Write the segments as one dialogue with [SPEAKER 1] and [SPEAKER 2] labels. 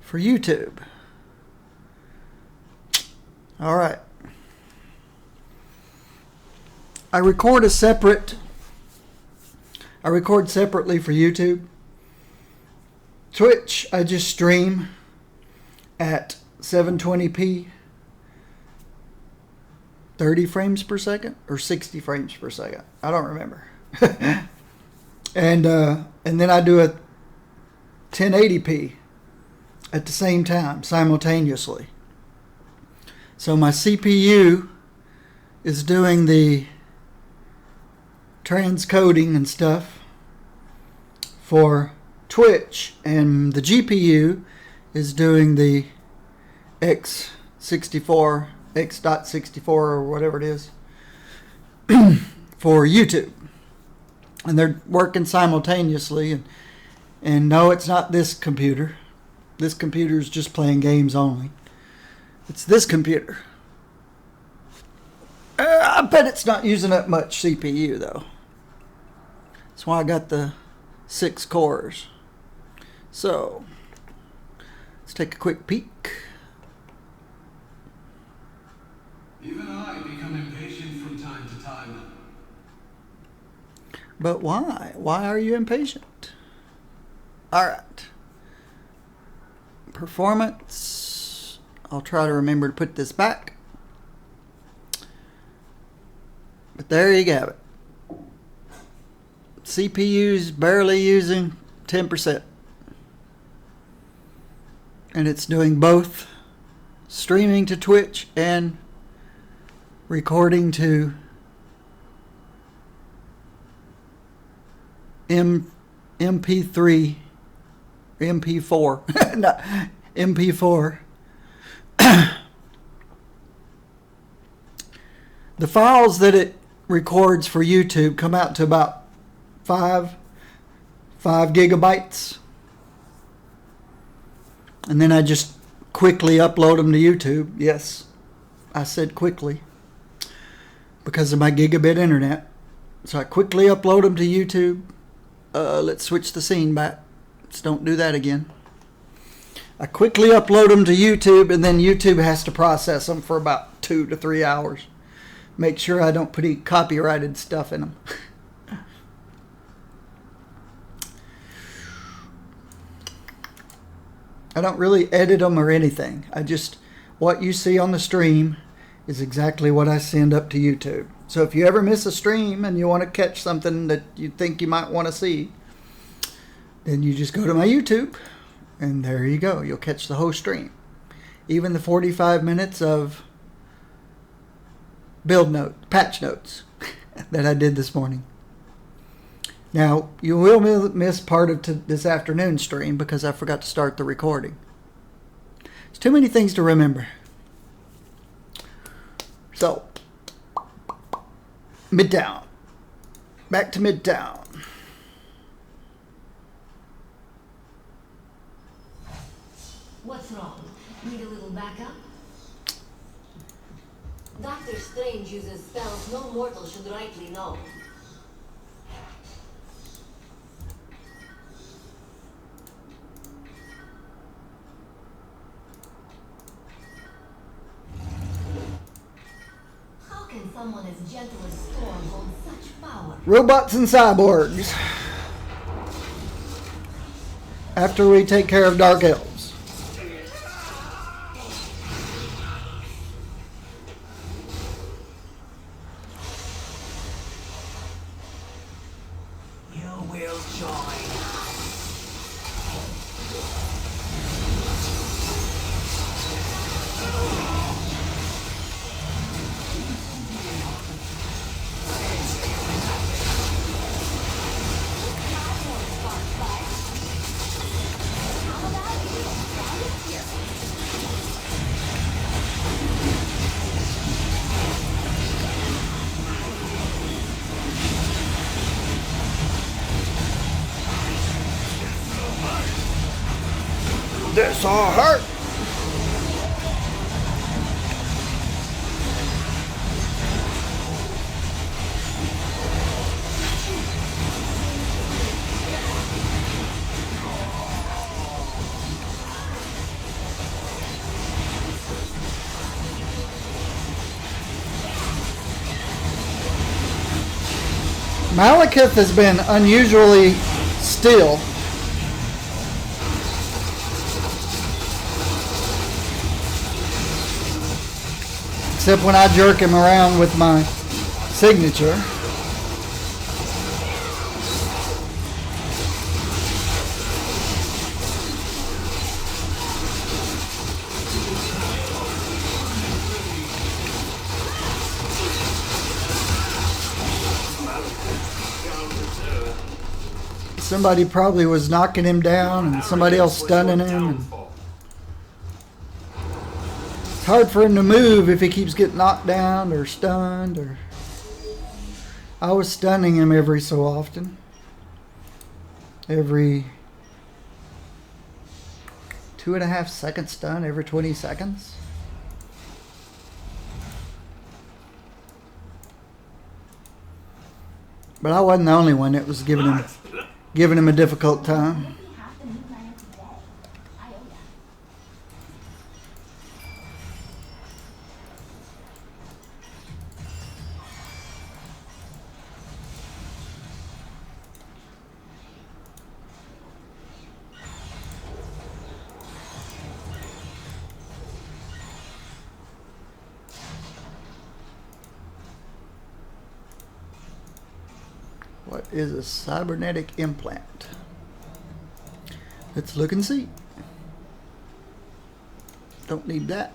[SPEAKER 1] for YouTube. All right. I record separately for YouTube. Twitch, I just stream at 720p, 30 frames per second or 60 frames per second. I don't remember. And then I do a 1080p at the same time, simultaneously. So my CPU is doing the transcoding and stuff for Twitch, and the GPU is doing the x64 or whatever it is for YouTube. And they're working simultaneously, and no, it's not this computer. This computer is just playing games only. It's this computer. I bet it's not using up much CPU though. That's why I got the 6 cores. So let's take a quick peek.
[SPEAKER 2] Even I become impatient from time to time.
[SPEAKER 1] But why? Why are you impatient? Alright. Performance. I'll try to remember to put this back. But there you have it. CPU's barely using 10%. And it's doing both streaming to Twitch and recording to MP3, MP4, no, MP4. The files that it records for YouTube come out to about 5 gigabytes. And then I just quickly upload them to YouTube. Yes, I said quickly because of my gigabit internet. So I quickly upload them to YouTube. Let's switch the scene back. Let's don't do that again. I quickly upload them to YouTube, and then YouTube has to process them for about 2 to 3 hours. Make sure I don't put any copyrighted stuff in them. I don't really edit them or anything. I just, what you see on the stream is exactly what I send up to YouTube. So if you ever miss a stream and you want to catch something that you think you might want to see, then you just go to my YouTube, and there you go. You'll catch the whole stream. Even the 45 minutes of patch notes that I did this morning. Now, you will miss part of this afternoon's stream because I forgot to start the recording. There's too many things to remember. So, Midtown. Back to Midtown.
[SPEAKER 3] What's wrong? Need a little backup? Doctor Strange uses spells no mortal should rightly know. How can someone as gentle as Storm hold such power?
[SPEAKER 1] Robots and cyborgs. After we take care of Dark Elves. This all hurt. Malekith has been unusually still. Except when I jerk him around with my signature. Somebody probably was knocking him down and somebody else stunning him. And it's hard for him to move if he keeps getting knocked down or stunned. Or I was stunning him every so often. Every 2.5 second stun every 20 seconds. But I wasn't the only one that was giving him a difficult time. What is a cybernetic implant? Let's look and see. Don't need that.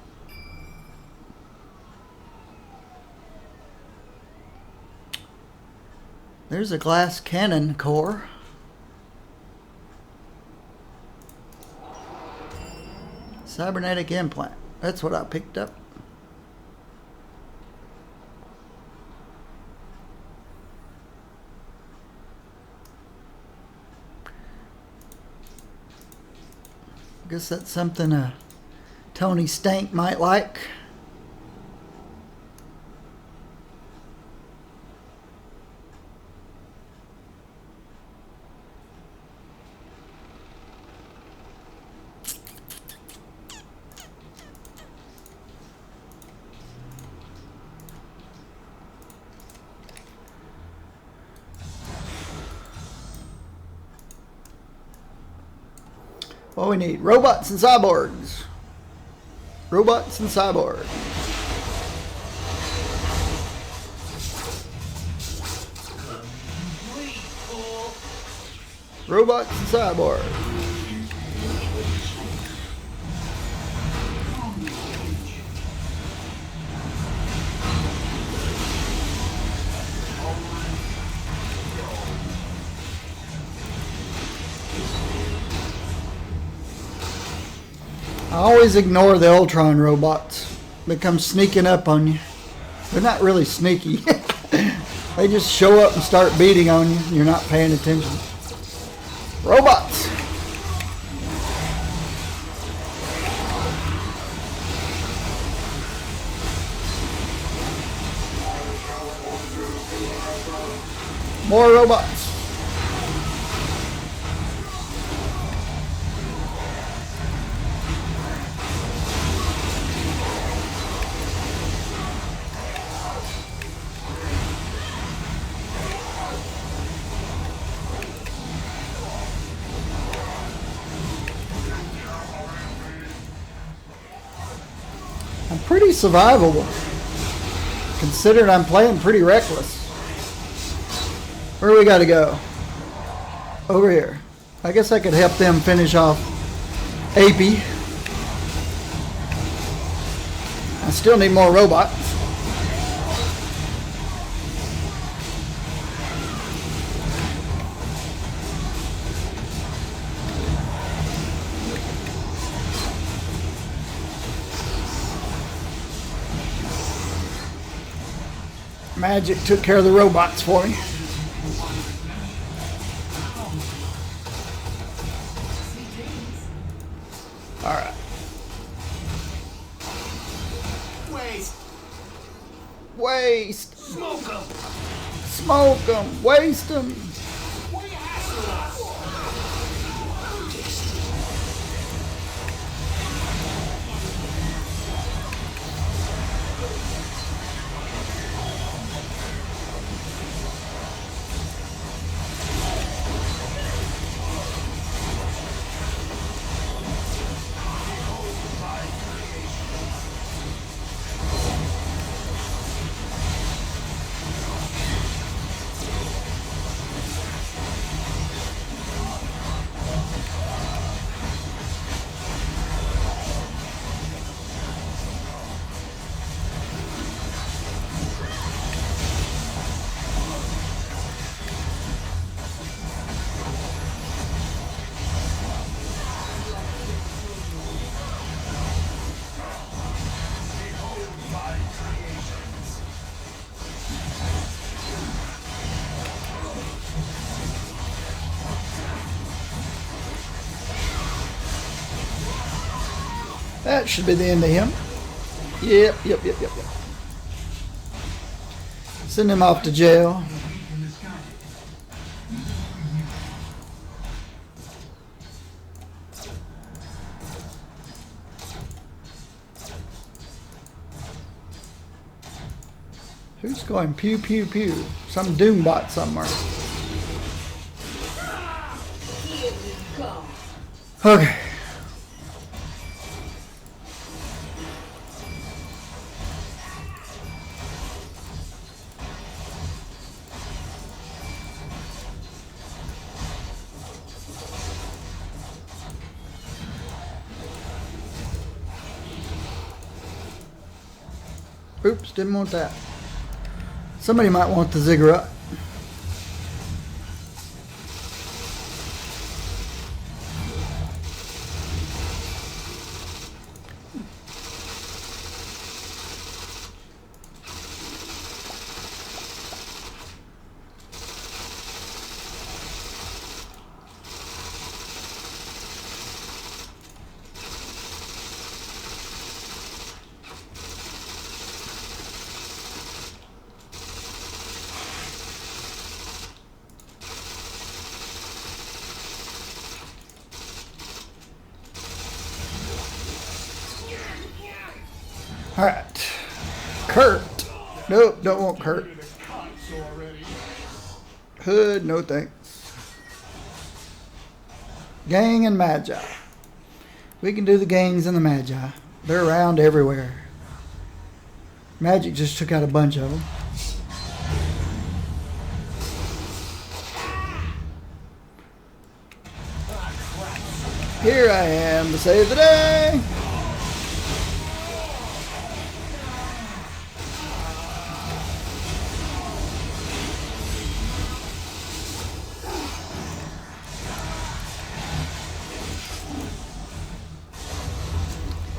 [SPEAKER 1] There's a glass cannon core. Cybernetic implant. That's what I picked up. Guess that's something Tony Stank might like. What we need? Robots and cyborgs. Robots and cyborgs. Robots and cyborgs. I always ignore the Ultron robots that come sneaking up on you. They're not really sneaky. They just show up and start beating on you and you're not paying attention. Robots! More robots. I'm pretty survivable, considering I'm playing pretty reckless. Where we gotta go? Over here. I guess I could help them finish off AP. I still need more robots. Magic took care of the robots for me. All right. Waste.
[SPEAKER 2] Smoke 'em.
[SPEAKER 1] Smoke them. Waste them. That should be the end of him. Yep. Send him off to jail. Who's going pew pew pew? Some Doombot somewhere.
[SPEAKER 3] Here we go.
[SPEAKER 1] Okay. Oops, didn't want that. Somebody might want the ziggurat. All right. Kurt. Nope, don't want Kurt. Hood, no thanks. Gang and Magi. We can do the gangs and the Magi. They're around everywhere. Magic just took out a bunch of them. Here I am to save the day.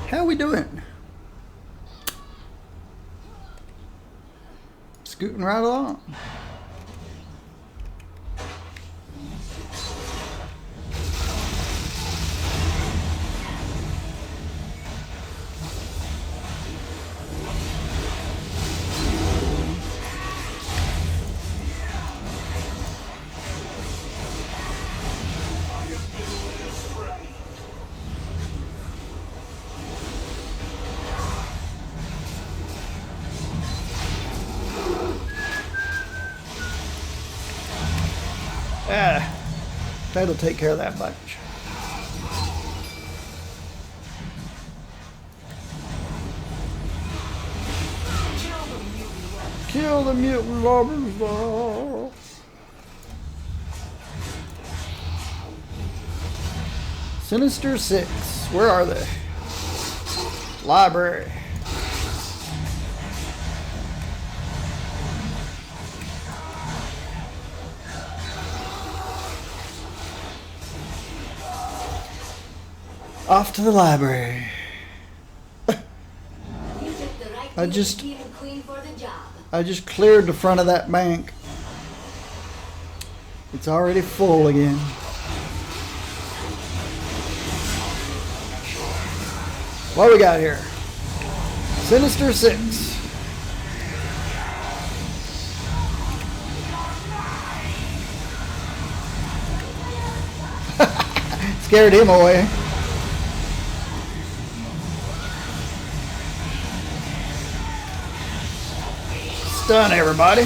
[SPEAKER 1] How we doing? Scooting right along. That'll take care of that bunch. Kill the mutant robbers. Sinister Six. Where are they? Library. Off to the library.
[SPEAKER 3] You took the right
[SPEAKER 1] I just-
[SPEAKER 3] king and queen for the job.
[SPEAKER 1] I just cleared the front of that bank. It's already full again. What we got here? Sinister Six. Scared him away. Stun everybody.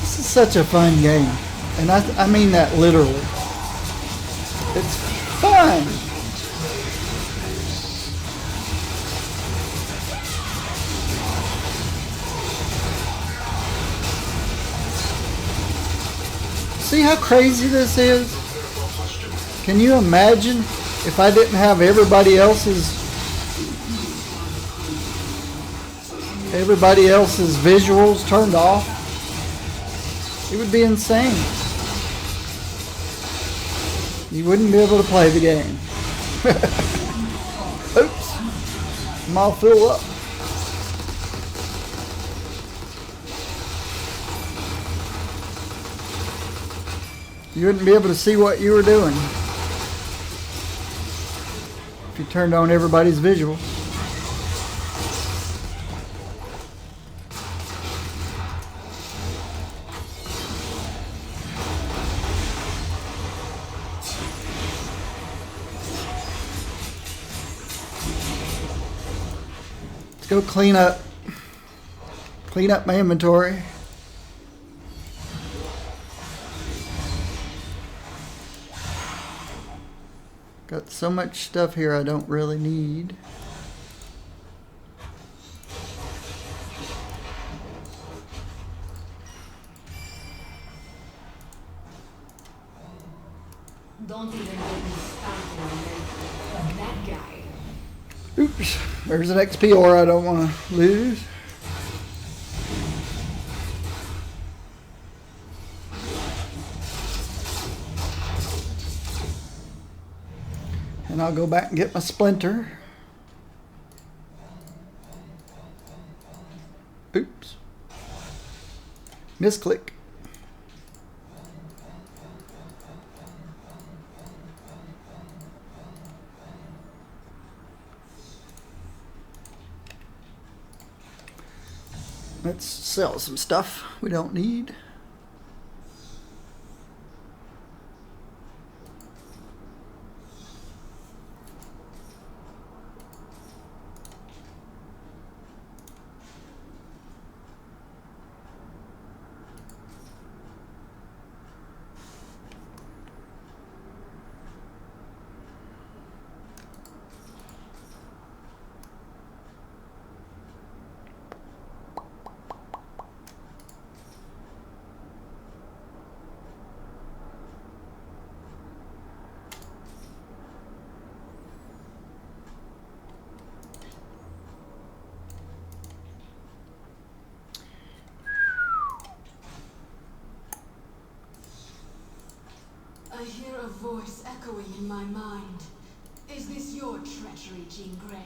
[SPEAKER 1] This is such a fun game. And I mean that literally. It's fun. See how crazy this is? Can you imagine if I didn't have everybody else's visuals turned off? It would be insane. You wouldn't be able to play the game. Oops. I'm all filled up. You wouldn't be able to see what you were doing if you turned on everybody's visual. Let's go clean up my inventory. Got so much stuff here I don't really need.
[SPEAKER 3] Don't even get me started on that guy.
[SPEAKER 1] Oops, there's an XP ore I don't want to lose. And I'll go back and get my splinter. Oops. Misclick. Let's sell some stuff we don't need.
[SPEAKER 4] I hear a voice echoing in my mind. Is this your treachery, Jean Grey?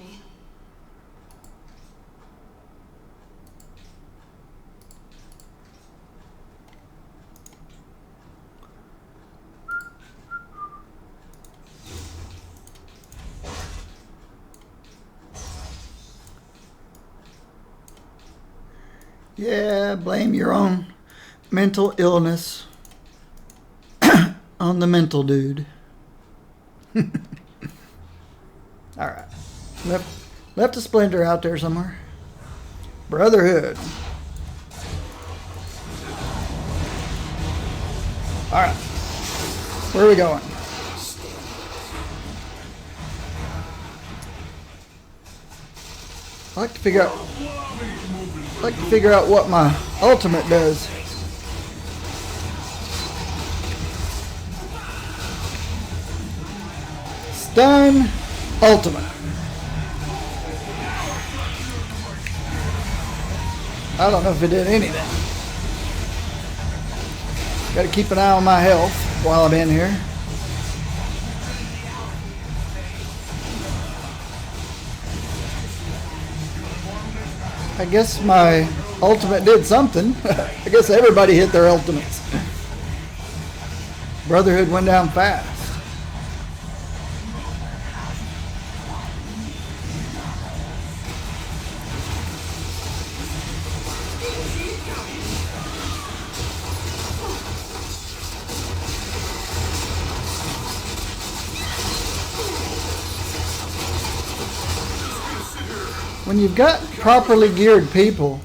[SPEAKER 1] Yeah, blame your own mental illness on the mental dude. Alright. Left a splinter out there somewhere. Brotherhood. Alright. Where are we going? I like to figure out what my ultimate does. Stun ultimate. I don't know if it did anything. Got to keep an eye on my health while I'm in here. I guess my ultimate did something. I guess everybody hit their ultimates. Brotherhood went down fast. When you've got properly geared people,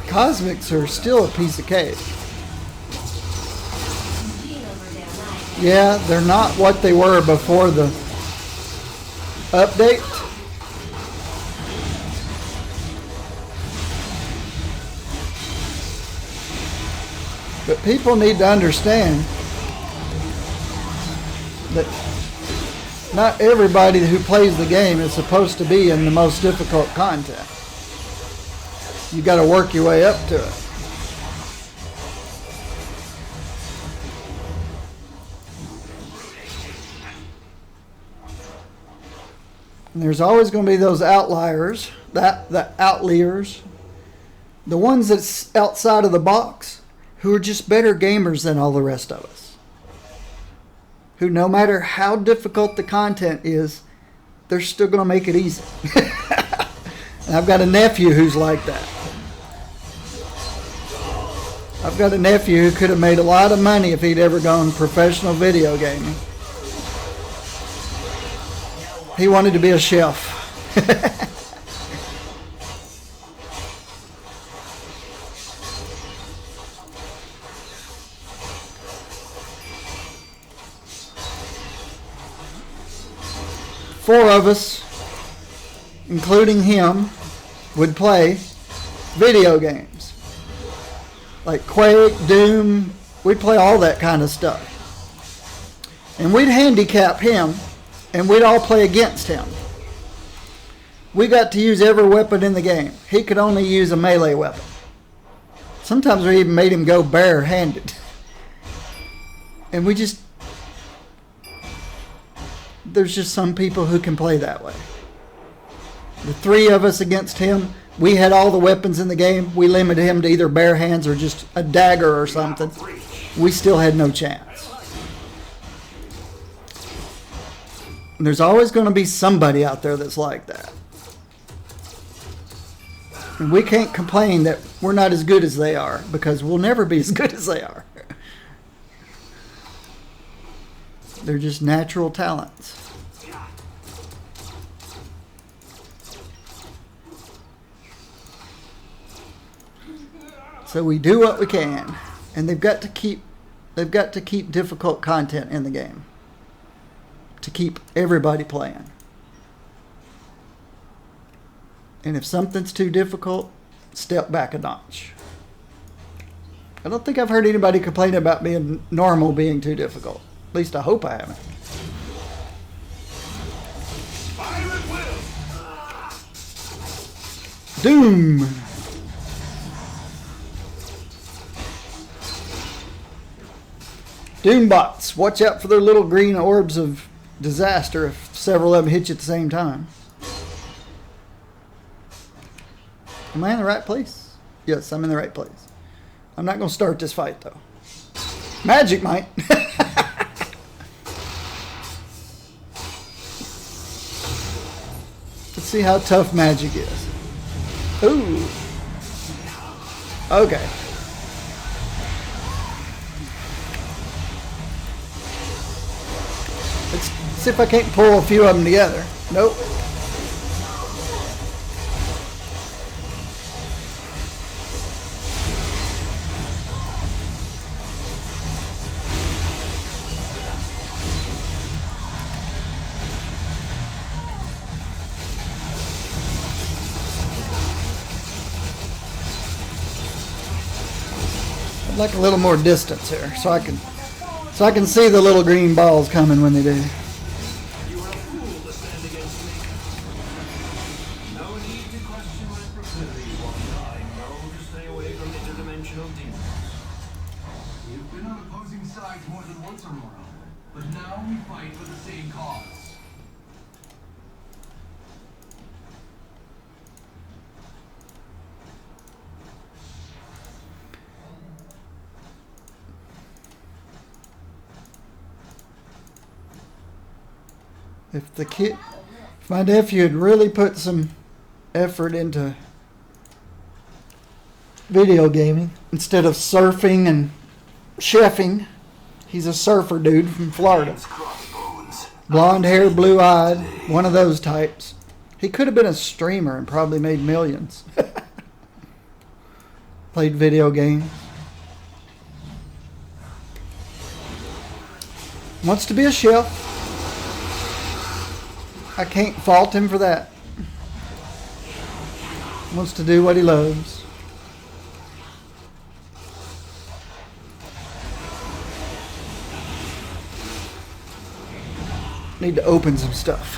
[SPEAKER 1] cosmics are still a piece of cake. Yeah, they're not what they were before the update. But people need to understand that not everybody who plays the game is supposed to be in the most difficult content. You got to work your way up to it. And there's always going to be those outliers, the outliers, the ones that's outside of the box, who are just better gamers than all the rest of us. Who, no matter how difficult the content is, they're still going to make it easy. And I've got a nephew who's like that. I've got a nephew who could have made a lot of money if he'd ever gone professional video gaming. He wanted to be a chef. Four of us, including him, would play video games. Like Quake, Doom, we'd play all that kind of stuff. And we'd handicap him, and we'd all play against him. We got to use every weapon in the game. He could only use a melee weapon. Sometimes we even made him go barehanded. And we just... There's just some people who can play that way. The three of us against him, we had all the weapons in the game. We limited him to either bare hands or just a dagger or something. We still had no chance. And there's always going to be somebody out there that's like that. And we can't complain that we're not as good as they are, because we'll never be as good as they are. They're just natural talents. So we do what we can, and they've got to keep difficult content in the game to keep everybody playing. And if something's too difficult, step back a notch. I don't think I've heard anybody complain about being normal being too difficult. At least I hope I haven't. Doom! Doombots, watch out for their little green orbs of disaster if several of them hit you at the same time. Am I in the right place? Yes, I'm in the right place. I'm not going to start this fight, though. Magic might. Let's see how tough magic is. Ooh. Okay. Let's see if I can't pull a few of them together. Nope. I'd like a little more distance here, so I can see the little green balls coming when they do.
[SPEAKER 2] You are a fool to stand against me. No need to question my proclivity, one. I know to stay away from interdimensional demons. We've been on opposing sides more than once, Aurora, but now we fight for the same cause.
[SPEAKER 1] If my nephew had really put some effort into video gaming instead of surfing and chefing, he's a surfer dude from Florida. Blonde hair, blue eyed, one of those types. He could have been a streamer and probably made millions. Played video games. Wants to be a chef. I can't fault him for that. Wants to do what he loves. Need to open some stuff.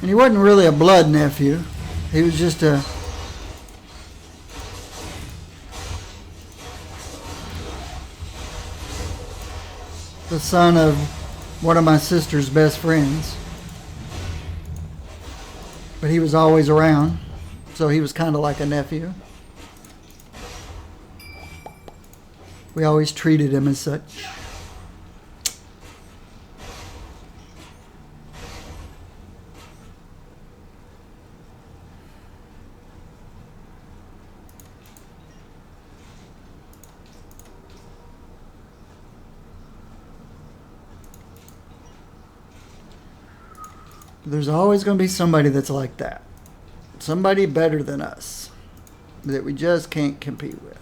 [SPEAKER 1] And he wasn't really a blood nephew. He was just a the son of one of my sister's best friends. But he was always around, so he was kind of like a nephew. We always treated him as such. There's always going to be somebody that's like that. Somebody better than us that we just can't compete with.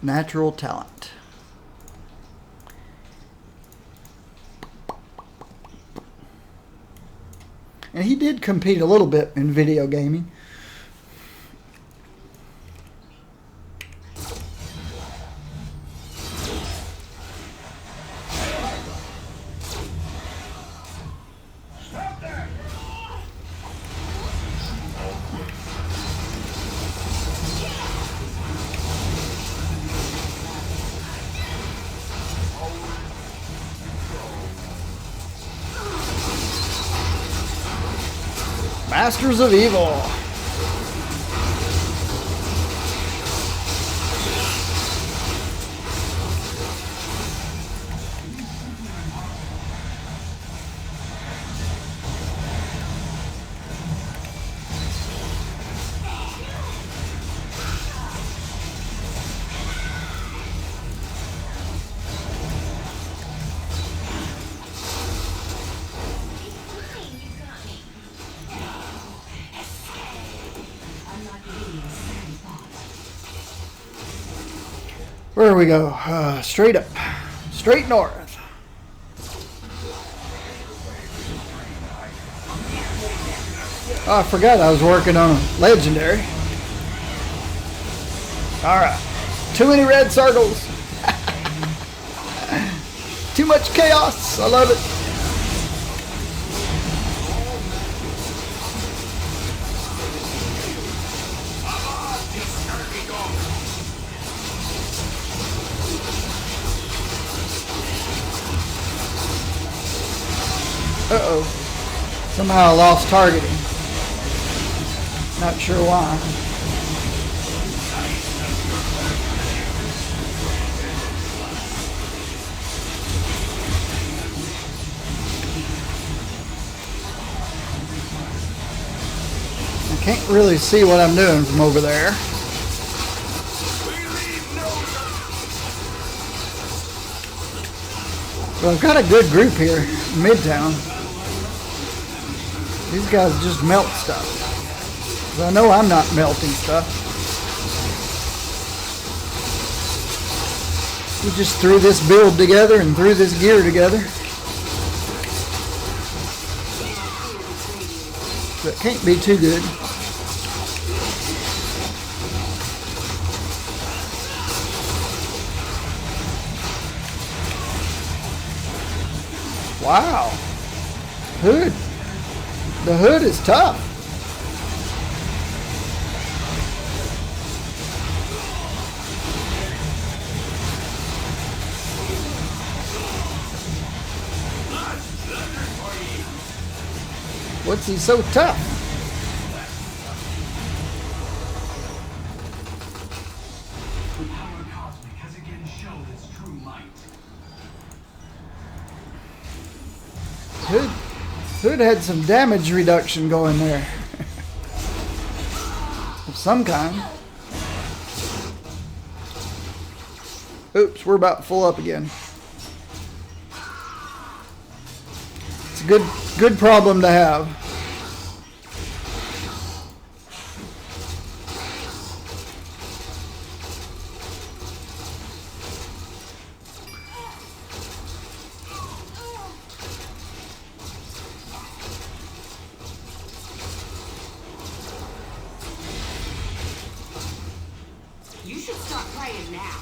[SPEAKER 1] Natural talent. And he did compete a little bit in video gaming. Masters of Evil. Where we go? Straight up. Straight north. Oh, I forgot I was working on a legendary. Alright. Too many red circles. Too much chaos. I love it. Uh-oh. Somehow I lost targeting. Not sure why. I can't really see what I'm doing from over there. Well, I've got a good group here in Midtown. These guys just melt stuff. 'Cause I know I'm not melting stuff. We just threw this build together and threw this gear together. That can't be too good. Wow. Hood. The hood is tough. What's he so tough?
[SPEAKER 2] The power cosmic has again shown its true might.
[SPEAKER 1] Hood had some damage reduction going there. Of some kind. Oops, we're about full up again. It's a good problem to have.
[SPEAKER 3] You should stop playing now.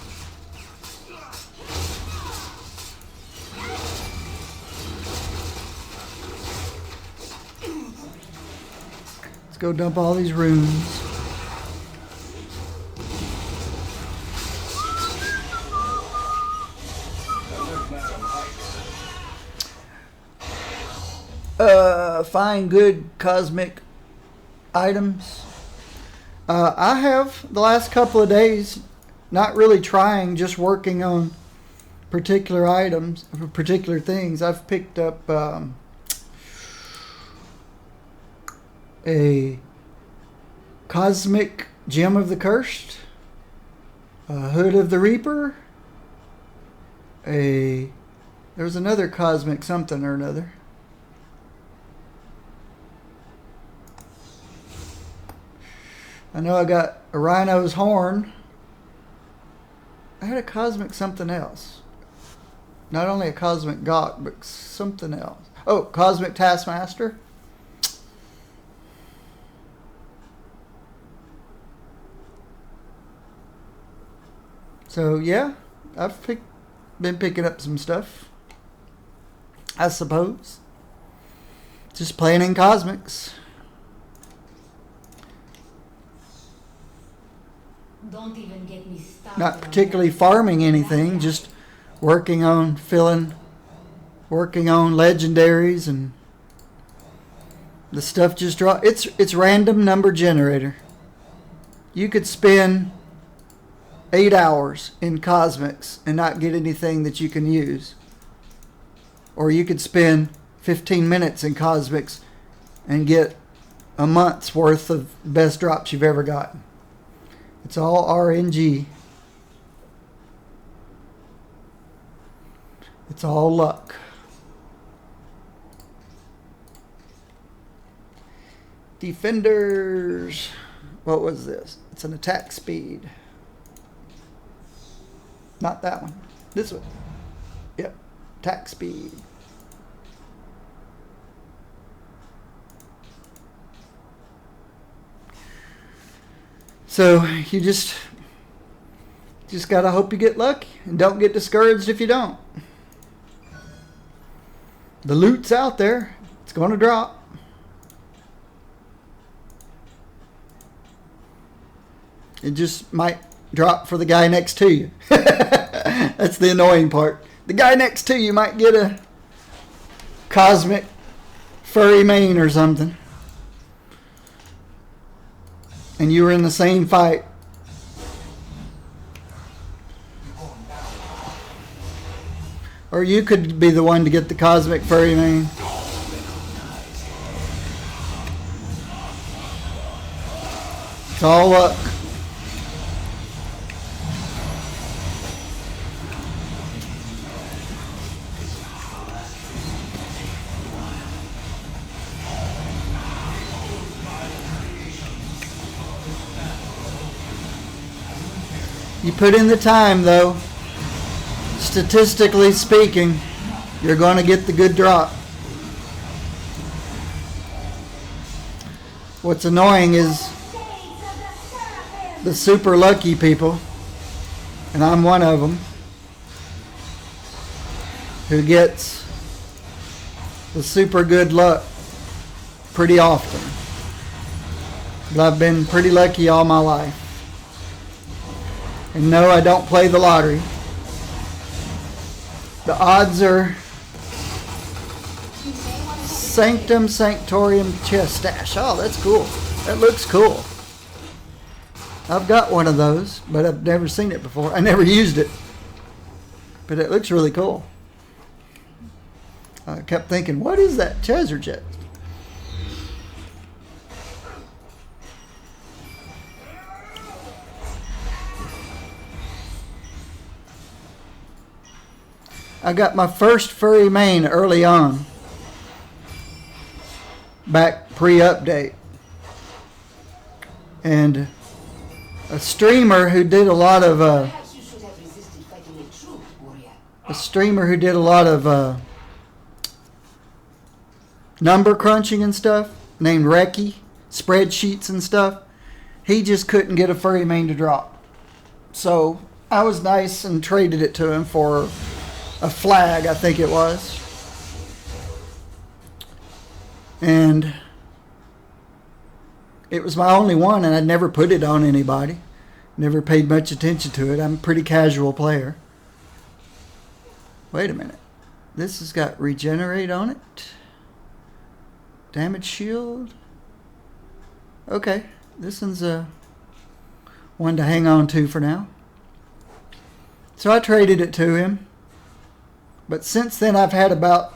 [SPEAKER 1] Let's go dump all these runes. find good cosmic items. I have the last couple of days not really trying, just working on particular items, particular things. I've picked up a Cosmic Gem of the Cursed, a Hood of the Reaper, there's another cosmic something or another. I know I got a Rhino's Horn. I had a cosmic something else. Not only a cosmic Gawk, but something else. Oh, Cosmic Taskmaster. So yeah, I've been picking up some stuff, I suppose. Just playing in cosmics.
[SPEAKER 3] Don't even get me started.
[SPEAKER 1] Not particularly farming anything, just working on legendaries, and the stuff just draw. It's random number generator. You could spend 8 hours in cosmics and not get anything that you can use, or you could spend 15 minutes in cosmics and get a month's worth of best drops you've ever gotten. It's all RNG. It's all luck. Defenders. What was this? It's an attack speed. Not that one. This one. Yep. Attack speed. So you just gotta hope you get lucky and don't get discouraged if you don't. The loot's out there. It's gonna drop. It just might drop for the guy next to you. That's the annoying part. The guy next to you might get a cosmic furry mane or something, and you were in the same fight. Or you could be the one to get the cosmic furry mane. It's all luck. You put in the time, though. Statistically speaking, you're going to get the good drop. What's annoying is the super lucky people, and I'm one of them, who gets the super good luck pretty often. But I've been pretty lucky all my life. And no, I don't play the lottery. The odds are Sanctum Sanctorium Chest Stash. Oh, that's cool. That looks cool. I've got one of those, but I've never seen it before. I never used it. But it looks really cool. I kept thinking, what is that treasure chest? I got my first furry mane early on, back pre-update, and a streamer who did a lot of number crunching and stuff, named Reki, spreadsheets and stuff. He just couldn't get a furry mane to drop, so I was nice and traded it to him for a flag, I think it was. And it was my only one, and I'd never put it on anybody. Never paid much attention to it. I'm a pretty casual player. Wait a minute. This has got regenerate on it. Damage shield. Okay, this one's one to hang on to for now. So I traded it to him. But since then I've had about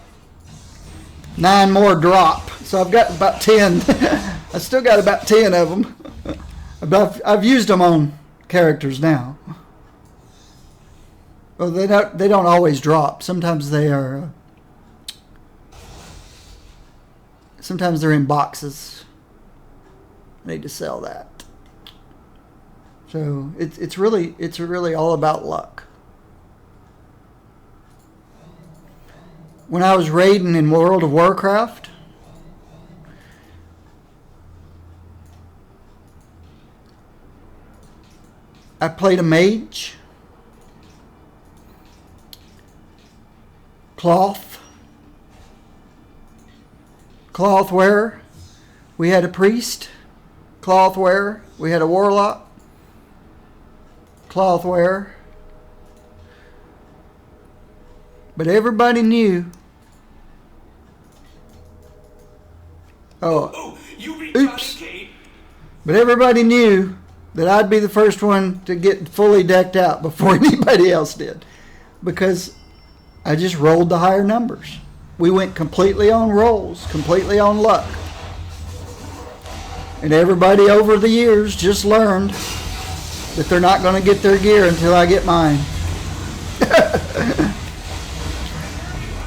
[SPEAKER 1] 9 more drop. So I've got about 10. I still got about 10 of them. But I've used them on characters now. Well, they don't always drop. Sometimes they are. Sometimes they're in boxes. I need to sell that. So it's really all about luck. When I was raiding in World of Warcraft, I played a mage, cloth wearer. We had a priest, cloth wearer. We had a warlock, cloth wearer. But everybody knew.
[SPEAKER 2] Oh, you beat
[SPEAKER 1] Oops.
[SPEAKER 2] Johnny Cage.
[SPEAKER 1] But everybody knew that I'd be the first one to get fully decked out before anybody else did. Because I just rolled the higher numbers. We went completely on rolls, completely on luck. And everybody over the years just learned that they're not going to get their gear until I get mine.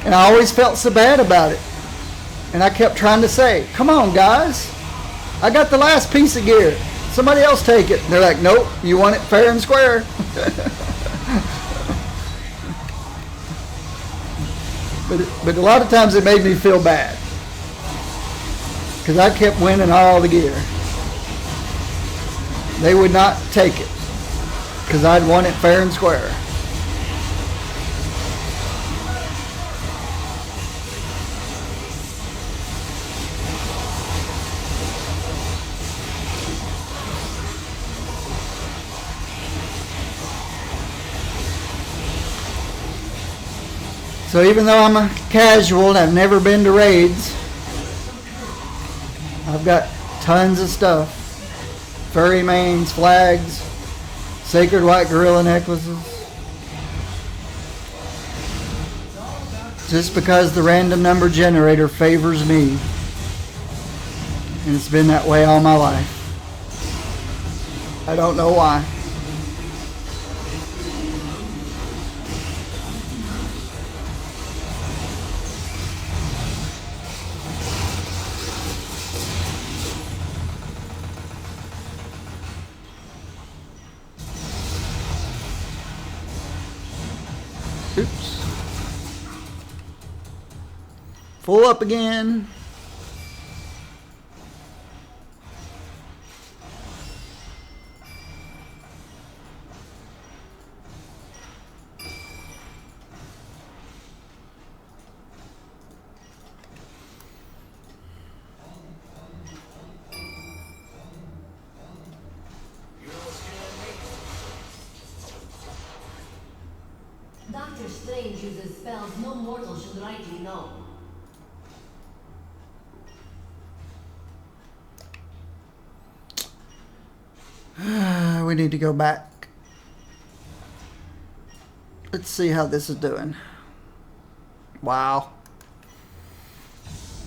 [SPEAKER 1] And I always felt so bad about it. And I kept trying to say, come on, guys. I got the last piece of gear. Somebody else take it. And they're like, nope, you want it fair and square. But a lot of times it made me feel bad. Because I kept winning all the gear. They would not take it. Because I'd won it fair and square. So even though I'm a casual and I've never been to raids, I've got tons of stuff. Furry manes, flags, sacred white gorilla necklaces. Just because the random number generator favors me. And it's been that way all my life. I don't know why. Oops. Full up again.
[SPEAKER 3] Doctor Strange uses spells no mortal should rightly know.
[SPEAKER 1] We need to go back. Let's see how this is doing. Wow.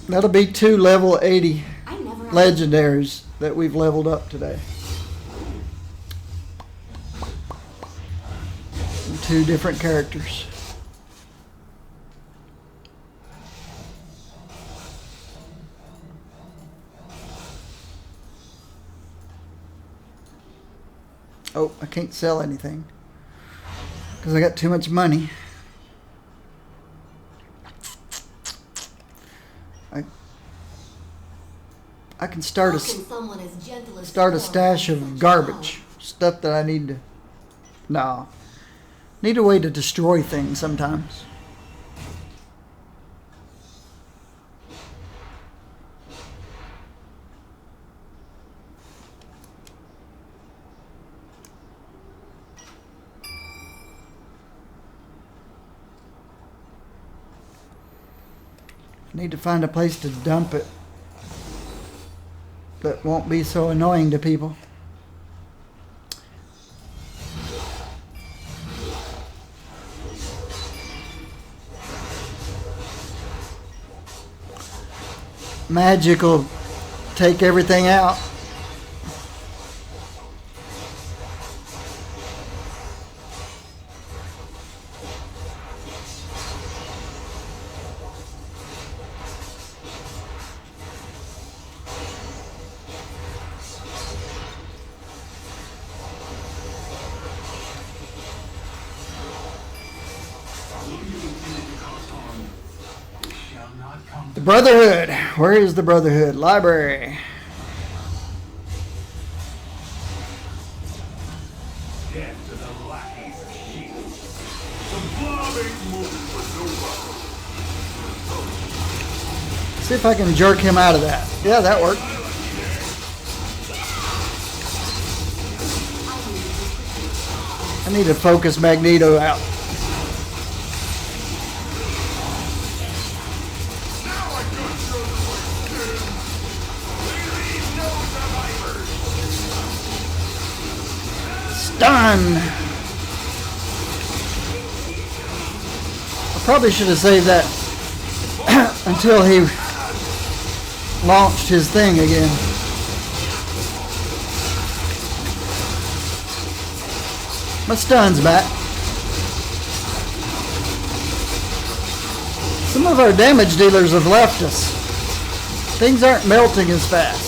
[SPEAKER 1] That'll be 2 level 80
[SPEAKER 4] I never
[SPEAKER 1] legendaries that we've leveled up today. 2 different characters. Oh, I can't sell anything because I got too much money. I can start
[SPEAKER 3] How can someone as gentle as
[SPEAKER 1] a
[SPEAKER 3] Thor
[SPEAKER 1] stash
[SPEAKER 3] have
[SPEAKER 1] of
[SPEAKER 3] such
[SPEAKER 1] garbage, stuff that I need to. No, need a way to destroy things sometimes. Need to find a place to dump it. that won't be so annoying to people. Magic will take everything out. The Brotherhood. Where is the Brotherhood? Library.
[SPEAKER 2] Death to the lackeys of shield. The blob ain't moving for nobody.
[SPEAKER 1] See if I can jerk him out of that. Yeah, that worked. I need to focus Magneto out. Stun! I probably should have saved that until he launched his thing again. My stun's back. Some of our damage dealers have left us. Things aren't melting as fast.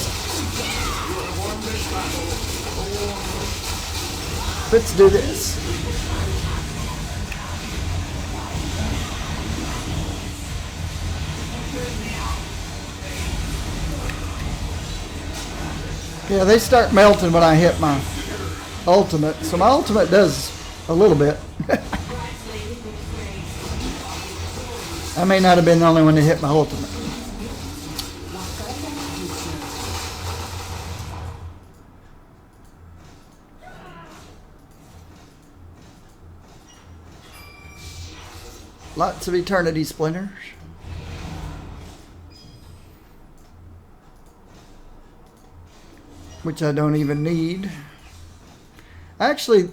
[SPEAKER 1] Let's do this. Yeah, they start melting when I hit my ultimate. So my ultimate does a little bit. I may not have been the only one to hit my ultimate. Lots of Eternity Splinters. Which I don't even need. Actually,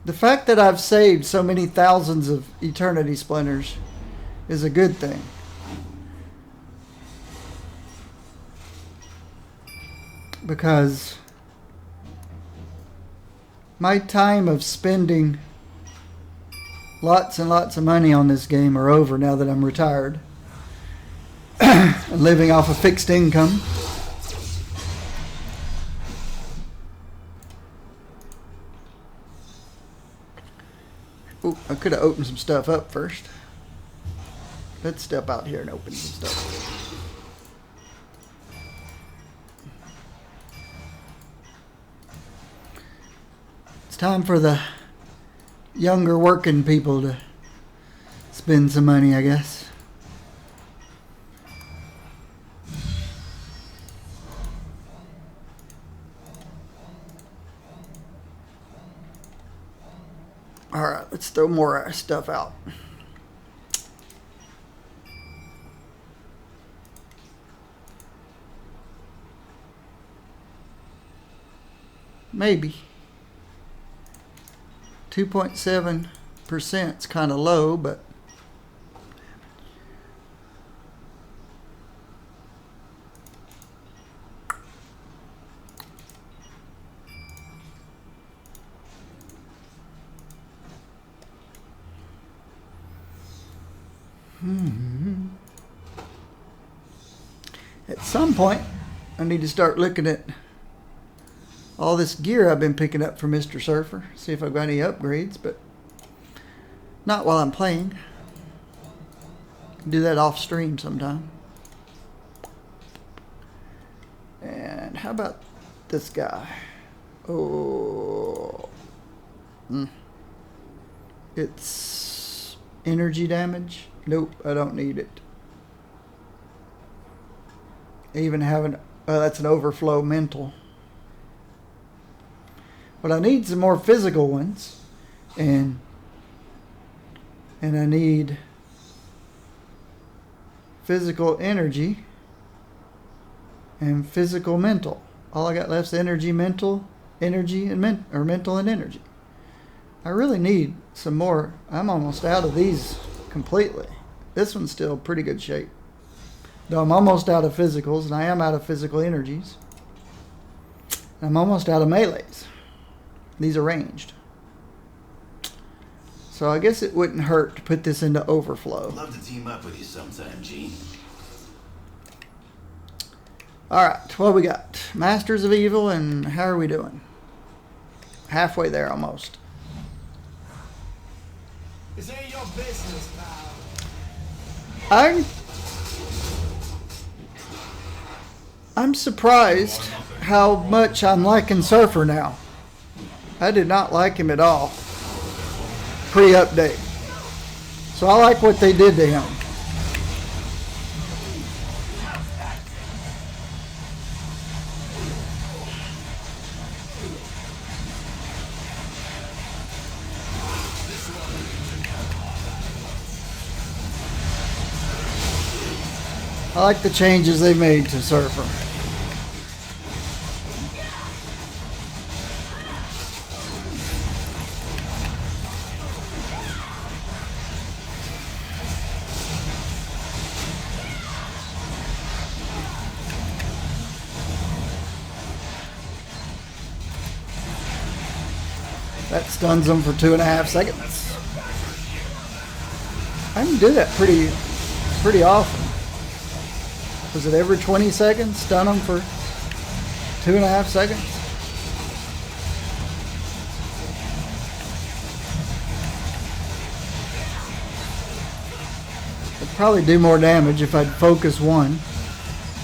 [SPEAKER 1] the fact that I've saved so many thousands of Eternity Splinters is a good thing. Because my time of spending lots and lots of money on this game are over now that I'm retired and living off a fixed income. Ooh, I could have opened some stuff up first. Let's step out here and open some stuff. It's time for the younger working people to spend some money, I guess. Alright, let's throw more stuff out. Maybe. 2.7% is kind of low, but at some point I need to start looking at all this gear I've been picking up for Mr. Surfer. See if I've got any upgrades, but not while I'm playing. Do that off stream sometime. And how about this guy? Oh. It's energy damage. Nope, I don't need it. I even have an, that's an overflow mental. But I need some more physical ones, and I need physical energy. and physical, mental. All I got left is energy, mental, energy, and mental and energy. I really need some more. I'm almost out of these completely. This one's still pretty good shape. Though I'm almost out of physicals, and I am out of physical energies. I'm almost out of melees. These are ranged. So I guess it wouldn't hurt to put this into overflow.
[SPEAKER 5] Love to team up with you sometime, Gene.
[SPEAKER 1] Alright, what we got? Masters of Evil, and how are we doing? Halfway there almost.
[SPEAKER 6] This ain't your business, pal.
[SPEAKER 1] I'm surprised how much I'm liking Surfer now. I did not like him at all pre-update. So I like what they did to him. I like the changes they made to Surfer. That stuns them for 2.5 seconds. I can do that pretty often. Was it every 20 seconds? Stun them for 2.5 seconds? I'd probably do more damage if I'd focus one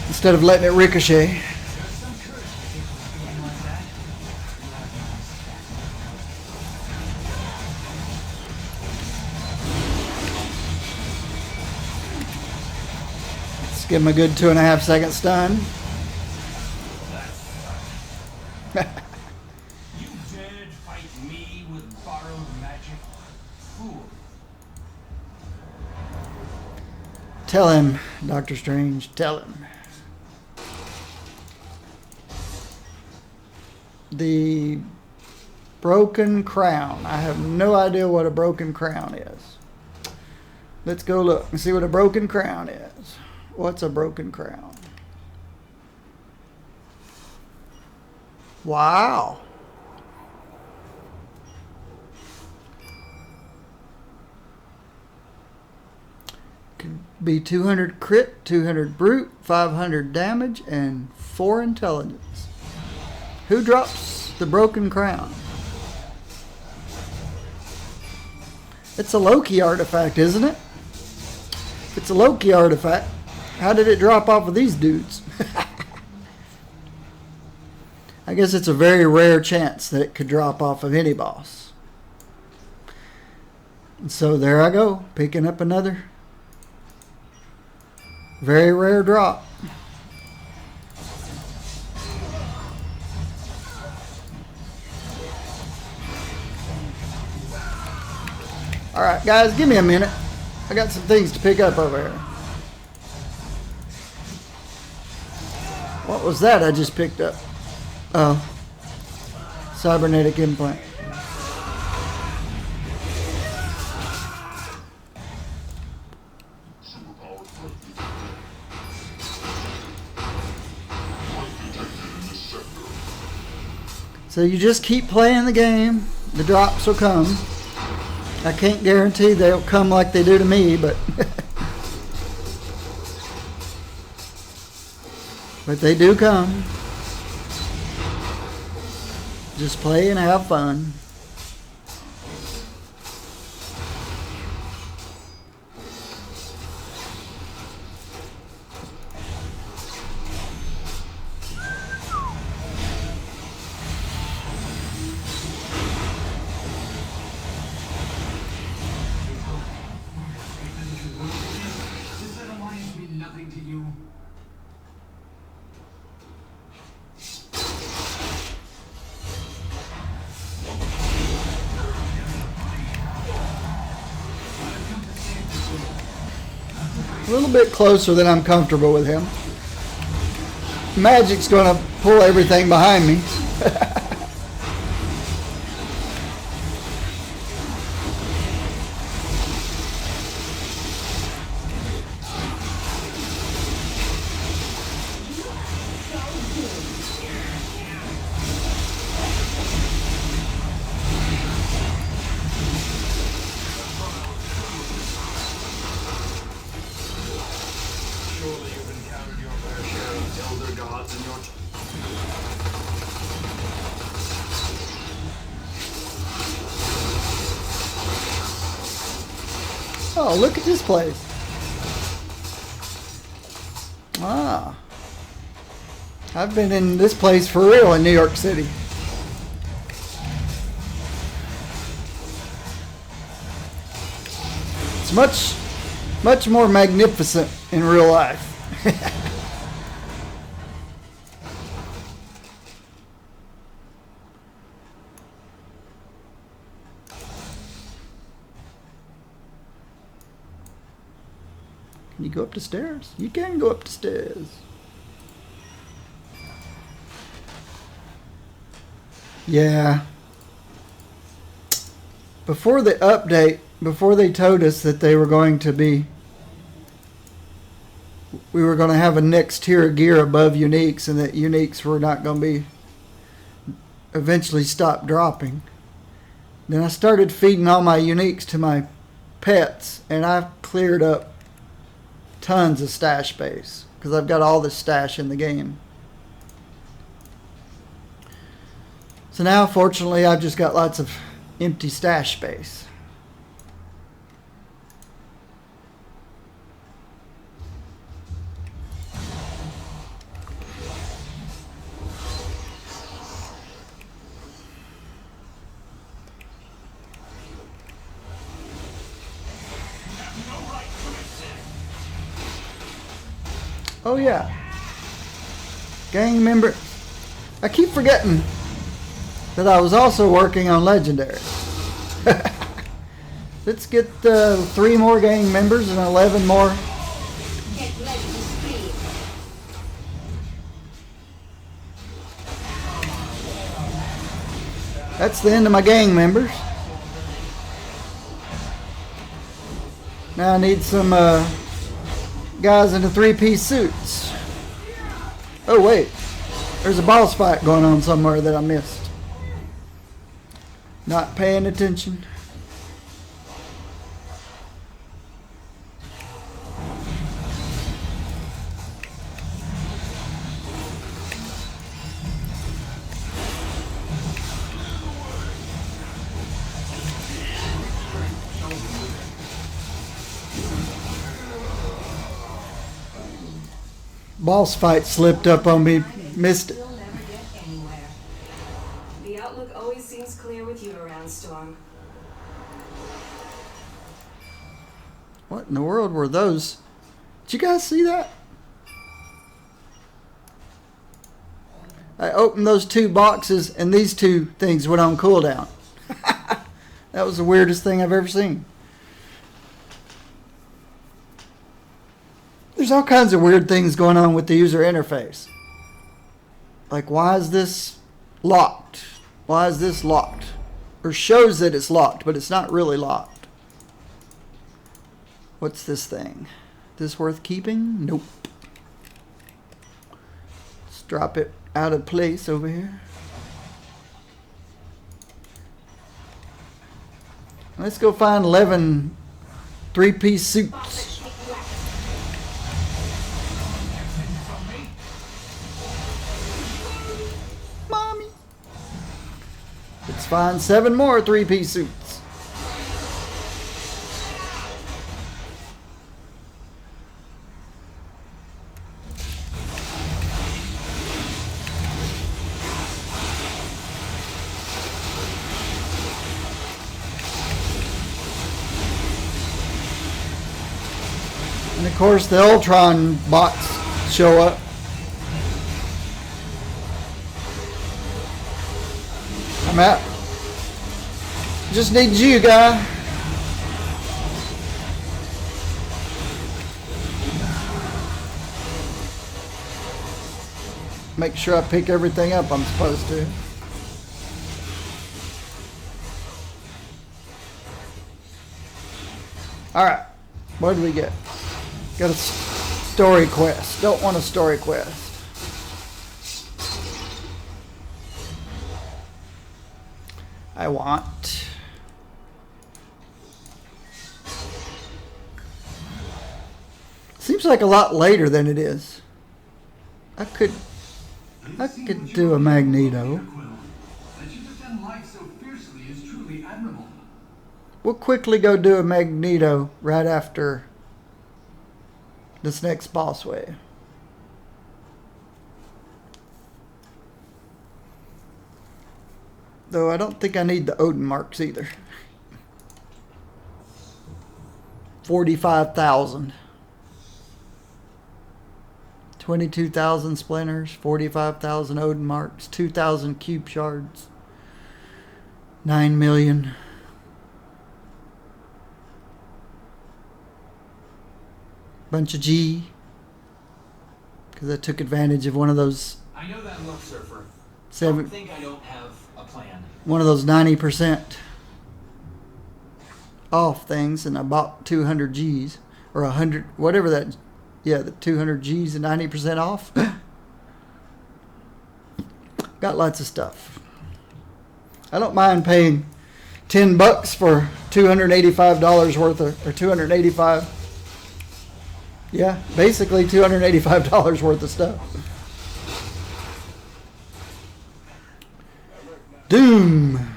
[SPEAKER 1] instead of letting it ricochet. Give him a good 2.5 second stun.
[SPEAKER 2] You dared fight me with borrowed magic? Fool.
[SPEAKER 1] Tell him, Doctor Strange, tell him. The broken crown. I have no idea what a broken crown is. Let's go look and see what a broken crown is. What's a broken crown? Wow. Could be 200 crit, 200 brute, 500 damage, and 4 intelligence. Who drops the broken crown? It's a Loki artifact, isn't it? If it's a Loki artifact, how did it drop off of these dudes? I guess it's a very rare chance that it could drop off of any boss. And so there I go, picking up another very rare drop. Alright guys, give me a minute. I got some things to pick up over here. What was that I just picked up? Oh. Cybernetic implant. So you just keep playing the game. The drops will come. I can't guarantee they'll come like they do to me, but but they do come. Just play and have fun.
[SPEAKER 6] Does that alliance mean nothing to you?
[SPEAKER 1] A little bit closer than I'm comfortable with him. magic's gonna pull everything behind me.
[SPEAKER 2] Surely you've encountered your fair share of elder gods in your
[SPEAKER 1] Oh, look at this place. Ah. I've been in this place for real in New York City. It's much more magnificent in real life. Can you go up the stairs? You can go up the stairs. Yeah. Before the update, before they told us that they were going to be, we were going to have a next tier of gear above uniques, and that uniques were not going to be eventually stop dropping. Then I started feeding all my uniques to my pets, and I've cleared up tons of stash space because I've got all the stash in the game. So now, fortunately, I've just got lots of empty stash space. Oh yeah, gang member. I keep forgetting that I was also working on Legendary. Let's get 3 more gang members and 11 more.
[SPEAKER 3] Get ready to speed.
[SPEAKER 1] That's the end of my gang members. Now I need some guys in the 3-piece suits. Oh wait, there's a boss fight going on somewhere that I missed. Not paying attention. Boss fight slipped up on me. Missed it.
[SPEAKER 7] You'll never get anywhere. The outlook always seems clear with you around, Storm.
[SPEAKER 1] What in the world were those? Did you guys see that? I opened those 2 boxes and these 2 things went on cooldown. That was the weirdest thing I've ever seen. There's all kinds of weird things going on with the user interface. Like, why is this locked? Why is this locked? Or shows that it's locked, but it's not really locked. What's this thing? This worth keeping? Nope. Let's drop it out of place over here. Let's go find 11 3-piece suits. Mommy. Let's find 7 more 3-piece suits. And of course the Ultron bots show up. I'm out. Just need you, guy. Make sure I pick everything up I'm supposed to. Alright. What do we get? Got a story quest. Don't want a story quest. I want... Seems like a lot later than it is. I could do a Magneto.
[SPEAKER 6] That you defend life so fiercely is truly admirable.
[SPEAKER 1] We'll quickly go do a Magneto right after this next boss wave. Though I don't think I need the Odin marks either. 45,000. 22,000 splinters, 45,000 Odin marks, 2,000 cube shards, 9 million. Bunch of G. Because I took advantage of one of those
[SPEAKER 8] I know that look, Surfer.
[SPEAKER 1] seven.
[SPEAKER 8] Don't think I don't have a plan.
[SPEAKER 1] One of those 90% off things, and I bought 200 G's or 100, whatever that. Yeah, the 200 G's and 90% off. Got lots of stuff. I don't mind paying $10 for $285 worth of, or 285. Yeah, basically $285 worth of stuff. Doom.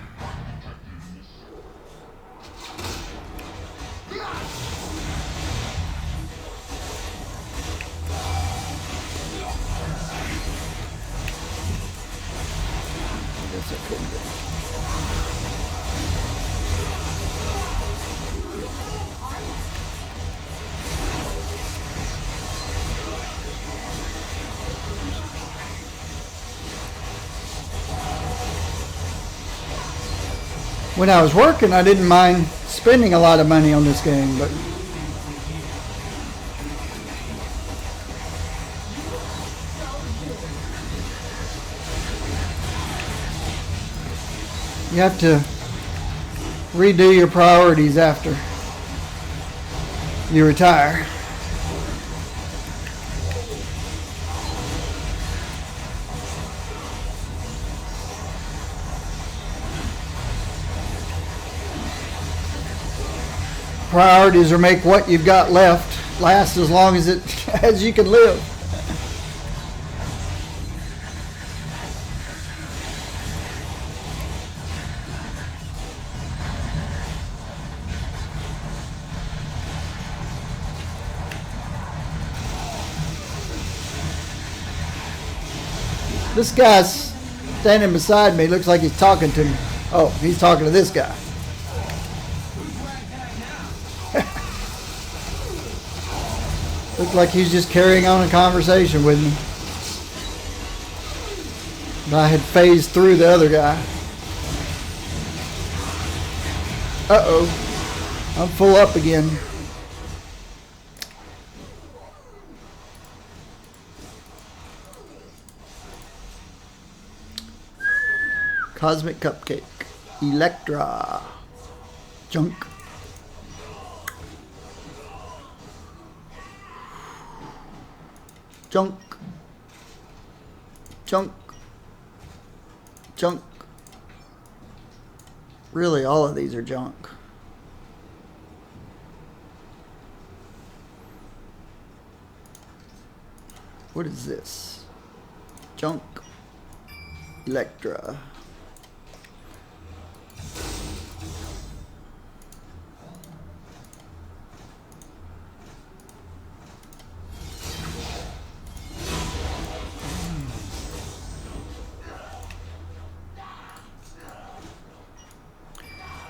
[SPEAKER 1] When I was working, I didn't mind spending a lot of money on this game, but you have to redo your priorities after you retire. Priorities are make what you've got left last as long as you can live. This guy's standing beside me. Looks like he's talking to me. Oh, he's talking to this guy. Looked like he's just carrying on a conversation with me. But I had phased through the other guy. Uh-oh. I'm full up again. Cosmic Cupcake. Electra. Junk. Junk. Junk. Junk. Really, all of these are junk. What is this? Junk. Electra.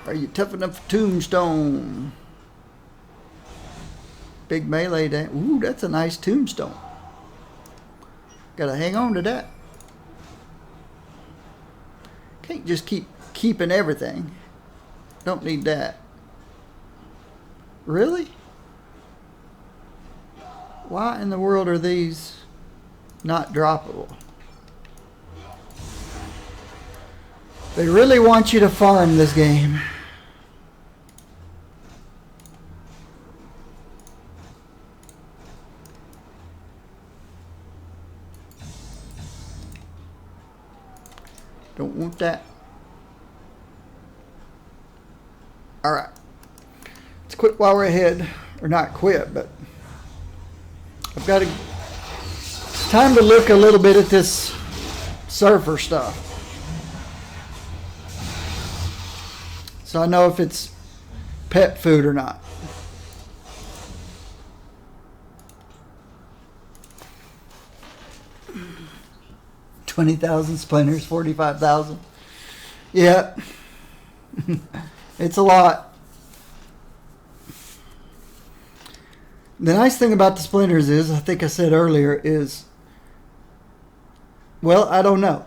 [SPEAKER 1] Are you tough enough for Tombstone? Big melee dance. Ooh, that's a nice tombstone. Gotta hang on to that. Can't just keep keeping everything. Don't need that. Really? Why in the world are these not droppable? They really want you to farm this game. Don't want that. Alright. Let's quit while we're ahead. Or not quit, but I've got to... It's time to look a little bit at this surfer stuff. So I know if it's pet food or not. $20,000 splinters, 45,000. Yeah, it's a lot. The nice thing about the splinters is, I think I said earlier, is, well, I don't know.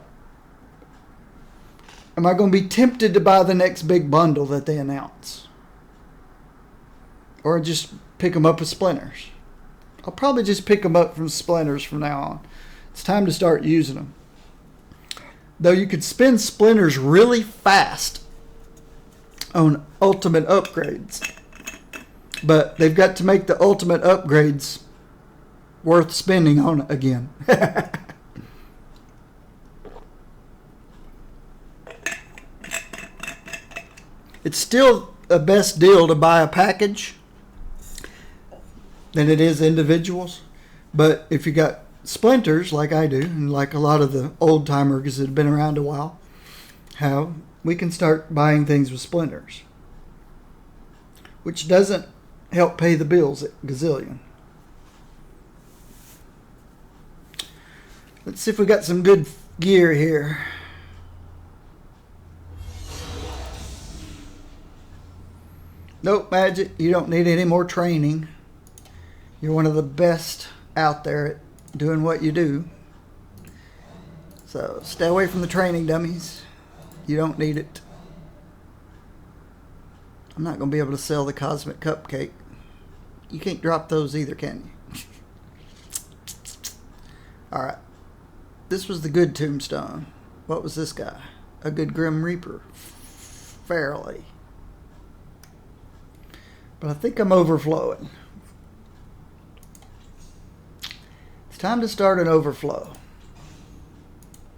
[SPEAKER 1] Am I going to be tempted to buy the next big bundle that they announce? Or just pick them up with splinters? I'll probably just pick them up from splinters from now on. It's time to start using them. Though you could spend splinters really fast on ultimate upgrades. But they've got to make the ultimate upgrades worth spending on again. It's still a best deal to buy a package than it is individuals. But if you got splinters like I do, and like a lot of the old timers that have been around a while, how we can start buying things with splinters, which doesn't help pay the bills at Gazillion. Let's see if we got some good gear here. Nope, Magic, you don't need any more training. You're one of the best out there at doing what you do. So stay away from the training dummies. You don't need it. I'm not going to be able to sell the Cosmic Cupcake. You can't drop those either, can you? Alright. This was the good tombstone. What was this guy? A good Grim Reaper. Fairly. But I think I'm overflowing. It's time to start an overflow.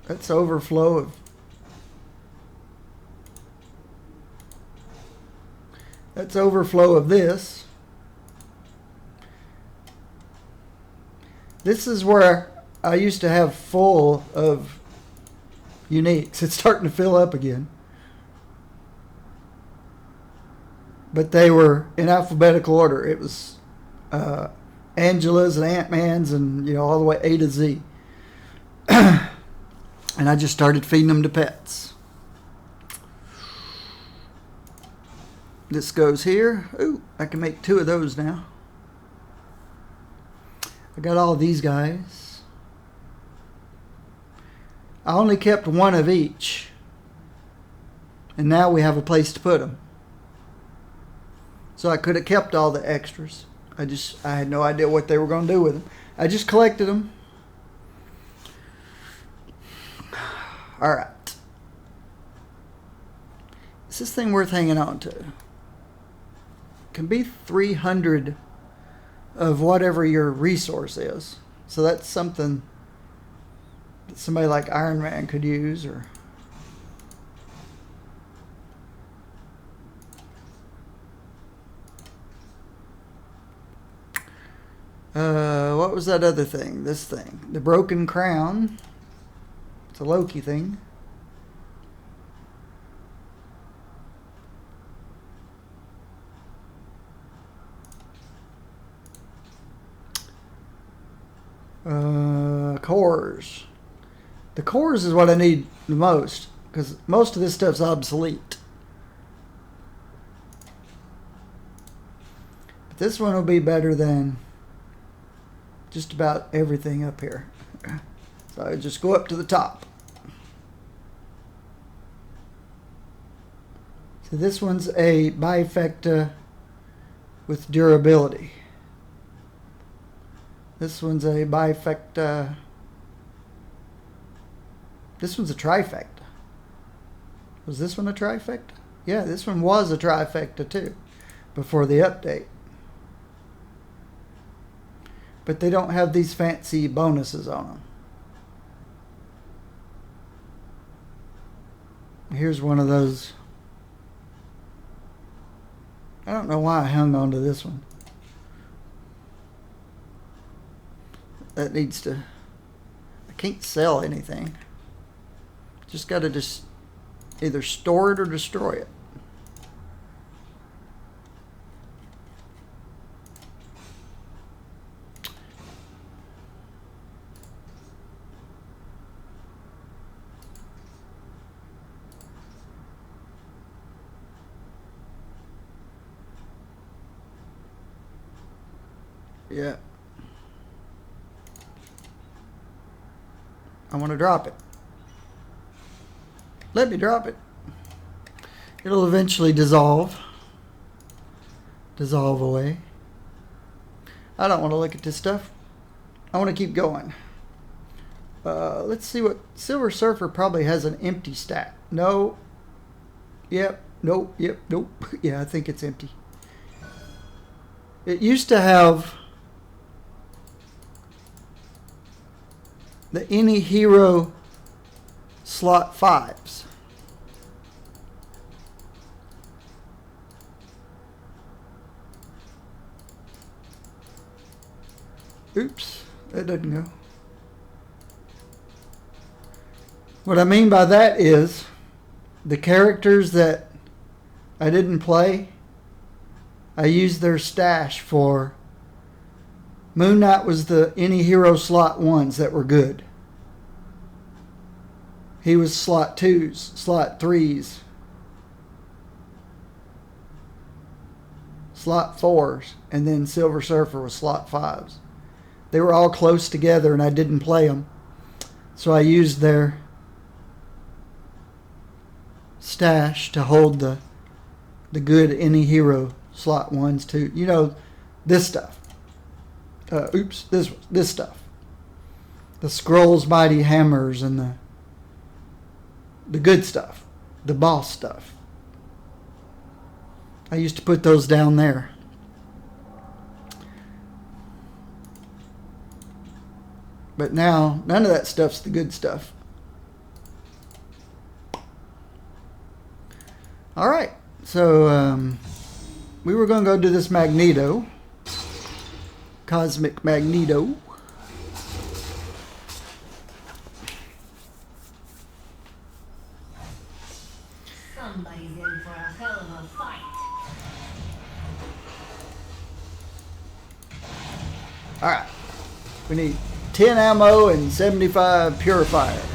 [SPEAKER 1] That's overflow of... That's overflow of this. This is where I used to have full of uniques. It's starting to fill up again. But they were in alphabetical order. It was Angela's and Ant-Man's and, you know, all the way A to Z. And I just started feeding them to pets. This goes here. Ooh, I can make 2 of those now. I got all these guys. I only kept 1 of each. And now we have a place to put them. So I could have kept all the extras. I had no idea what they were going to do with them. I just collected them. Alright. Is this thing worth hanging on to? Can be 300 of whatever your resource is. So that's something that somebody like Iron Man could use, or... what was that other thing? This thing. The Broken Crown. It's a Loki thing. Cores. The cores is what I need the most, because most of this stuff's obsolete. But this one will be better than just about everything up here. So I just go up to the top. So this one's a bifecta with durability. This one's a bifecta. This one's a trifecta Was this one a trifecta? Yeah, this one was a trifecta too, before the update. But they don't have these fancy bonuses on them. Here's one of those. I don't know why I hung on to this one. That needs to... I can't sell anything. Just got to just either store it or destroy it. Yeah. I want to drop it. Let me drop it. It'll eventually dissolve. Dissolve away. I don't want to look at this stuff. I want to keep going. Let's see what... Silver Surfer probably has an empty stack. No. Yep. Nope. Yep. Nope. Yeah, I think it's empty. It used to have... the Any Hero slot 5s. Oops, that doesn't go. What I mean by that is the characters that I didn't play, I used their stash for. Moon Knight was the Any Hero slot 1s that were good. He was slot 2s, slot 3s, slot 4s, and then Silver Surfer was slot 5s. They were all close together and I didn't play them. So I used their stash to hold the good Any Hero slot 1s too. You know, this stuff. This stuff. The Skrulls Mighty Hammers and the good stuff. The boss stuff. I used to put those down there. But now, none of that stuff's the good stuff. Alright, so we were going to go do this Magneto. Cosmic Magneto.
[SPEAKER 3] Somebody's in for a hell of a fight.
[SPEAKER 1] Alright. We need 10 ammo and 75 purifiers.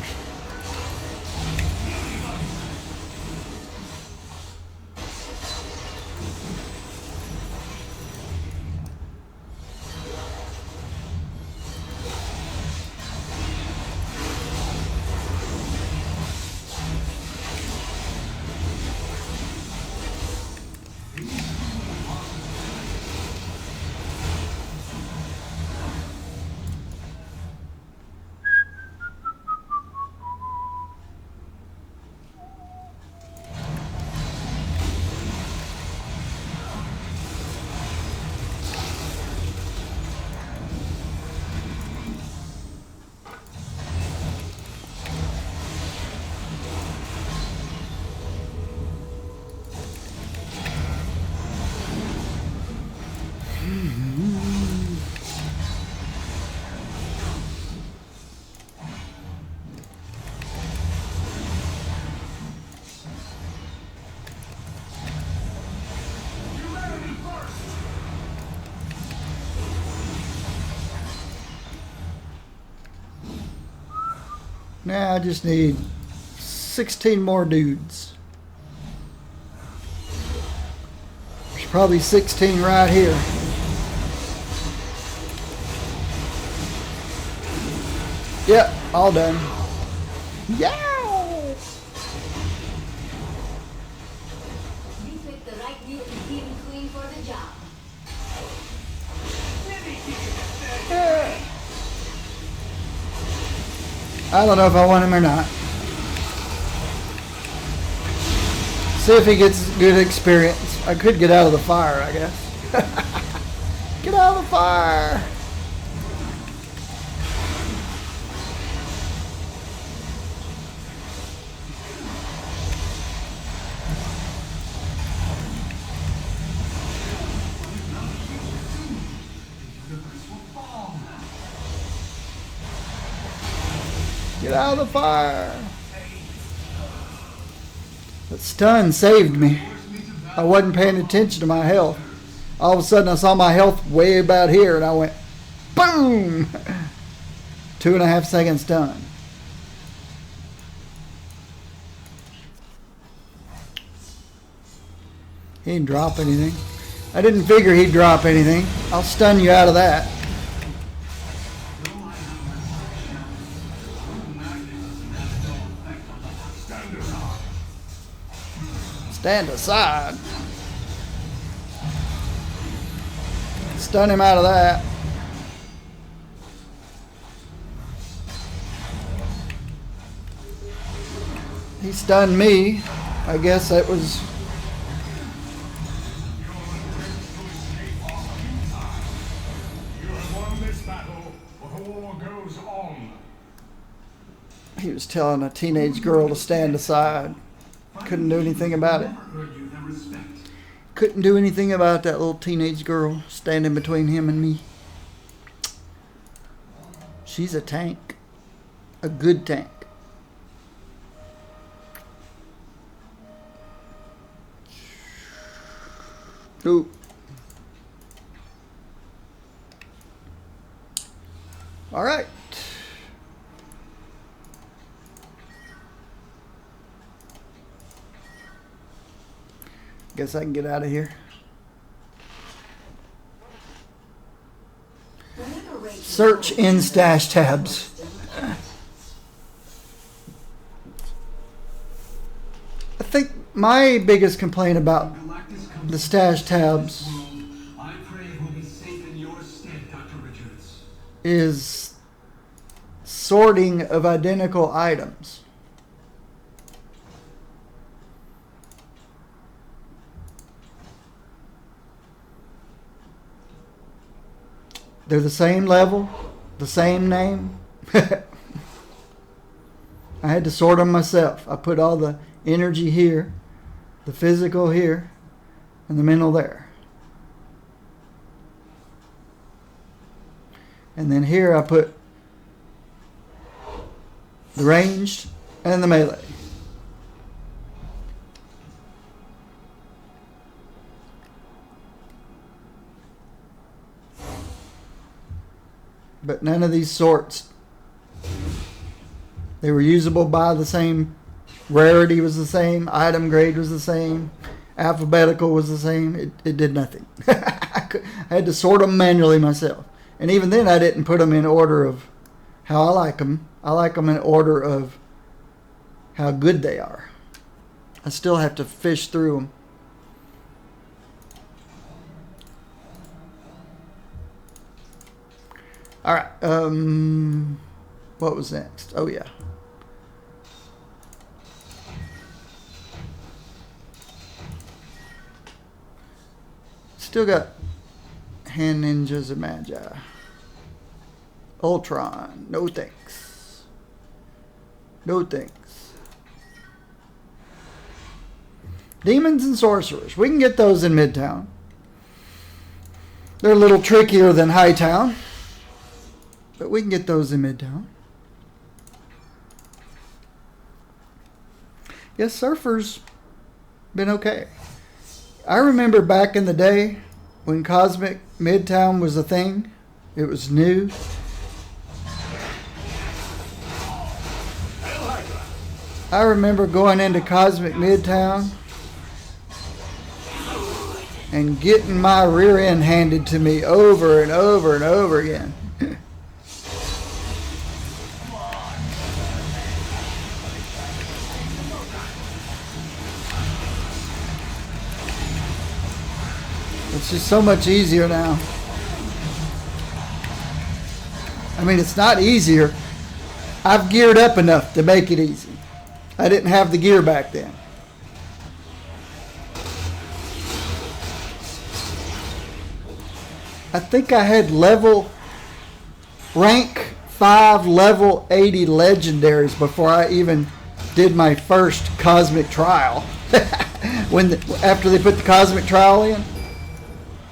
[SPEAKER 1] Now I just need 16 more dudes. There's probably 16 right here. Yep, all done. Yeah!
[SPEAKER 3] You picked the right mutant demon queen for the job.
[SPEAKER 1] I don't know if I want him or not. See if he gets good experience. I could get out of the fire, I guess. Get out of the fire! Get out of the fire! The stun saved me. I wasn't paying attention to my health. All of a sudden I saw my health way about here and I went boom! 2.5 seconds stun. He didn't drop anything. I didn't figure he'd drop anything. I'll stun you out of that. Stand aside. Stun him out of that. He stunned me. I guess that was... He was telling a teenage girl to stand aside. Couldn't do anything about it. Couldn't do anything about that little teenage girl standing between him and me. She's a tank. A good tank. Ooh. All right. Guess I can get out of here. Search in stash tabs. I think my biggest complaint about the stash tabs is sorting of identical items. They're the same level, the same name. I had to sort them myself. I put all the energy here, the physical here, and the mental there. And then here I put the ranged and the melee. But none of these sorts, they were usable by the same, rarity was the same, item grade was the same, alphabetical was the same. It did nothing. I had to sort them manually myself. And even then I didn't put them in order of how I like them. I like them in order of how good they are. I still have to fish through them. All right. What was next? Oh, yeah. Still got Hand Ninjas and Magi. Ultron. No thanks. No thanks. Demons and Sorcerers. We can get those in Midtown. They're a little trickier than Hightown. But we can get those in Midtown. Yes, Surfer's been okay. I remember back in the day when Cosmic Midtown was a thing. It was new. I remember going into Cosmic Midtown and getting my rear end handed to me over and over and over again. It's just so much easier now. I mean, it's not easier. I've geared up enough to make it easy. I didn't have the gear back then. I think I had rank 5 level 80 legendaries before I even did my first cosmic trial. After they put the cosmic trial in,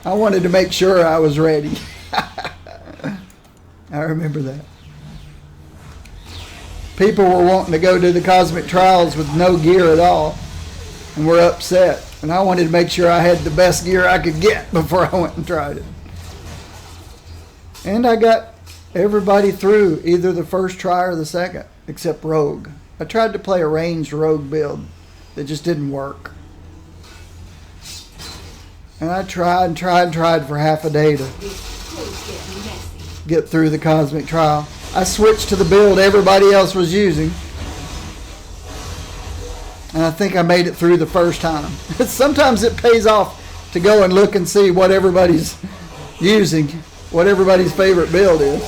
[SPEAKER 1] I wanted to make sure I was ready. I remember that. People were wanting to go do the cosmic trials with no gear at all and were upset. And I wanted to make sure I had the best gear I could get before I went and tried it. And I got everybody through either the first try or the second, except Rogue. I tried to play a ranged Rogue build that just didn't work. And I tried for half a day to get through the cosmic trial. I switched to the build everybody else was using. And I think I made it through the first time. Sometimes it pays off to go and look and see what everybody's using, what everybody's favorite build is.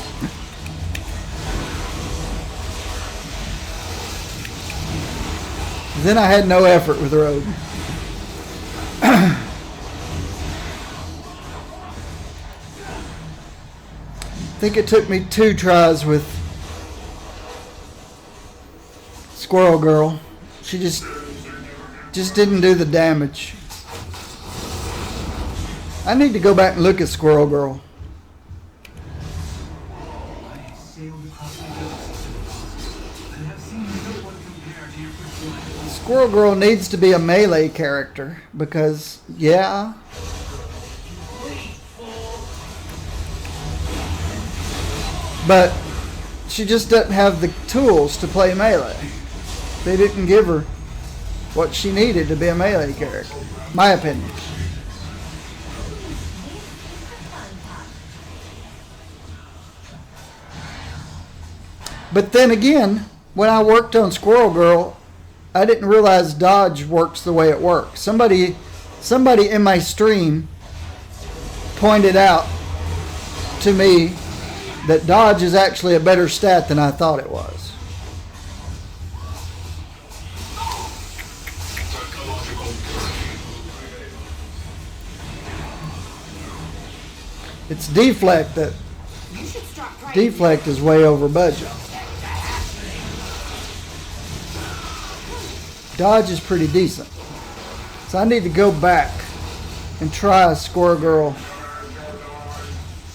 [SPEAKER 1] Then I had no effort with Rogue. I think it took me 2 tries with Squirrel Girl. She just didn't do the damage. I need to go back and look at Squirrel Girl.
[SPEAKER 6] I sailed across the galaxy and have seen no one compare to your personality.
[SPEAKER 1] Squirrel Girl needs to be a melee character because, yeah. But she just doesn't have the tools to play melee. They didn't give her what she needed to be a melee character. My opinion. But then again, when I worked on Squirrel Girl, I didn't realize dodge works the way it works. Somebody in my stream pointed out to me that dodge is actually a better stat than I thought it was. It's deflect that deflect is way over budget. Dodge is pretty decent. So I need to go back and try a Squirrel Girl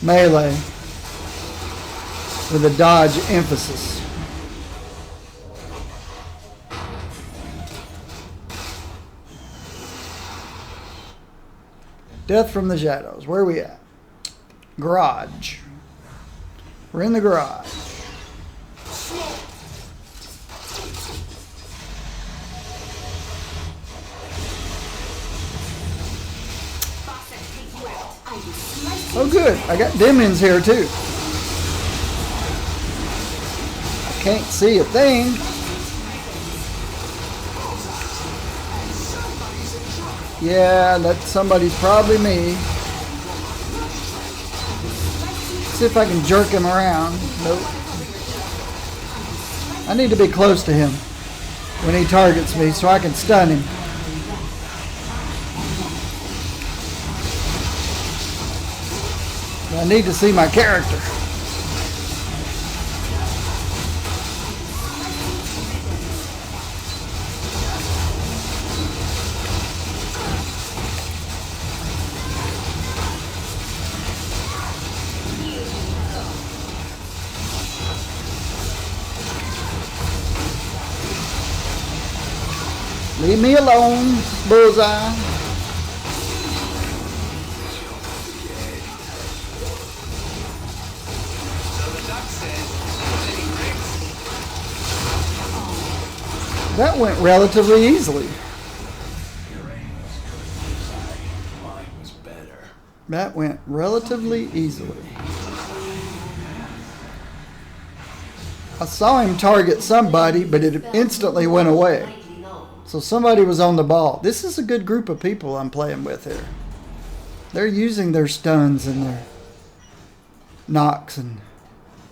[SPEAKER 1] melee with a dodge emphasis. Death from the Shadows. Where are we at? Garage. We're in the garage. Oh good, I got Demons here too. I can't see a thing. Yeah, that somebody's probably me. See if I can jerk him around. Nope. I need to be close to him when he targets me so I can stun him. I need to see my character. Leave me alone, Bullseye. That went relatively easily.
[SPEAKER 5] Mine was better.
[SPEAKER 1] That went relatively easily. I saw him target somebody, but it instantly went away. So somebody was on the ball. This is a good group of people I'm playing with here. They're using their stuns and their knocks, and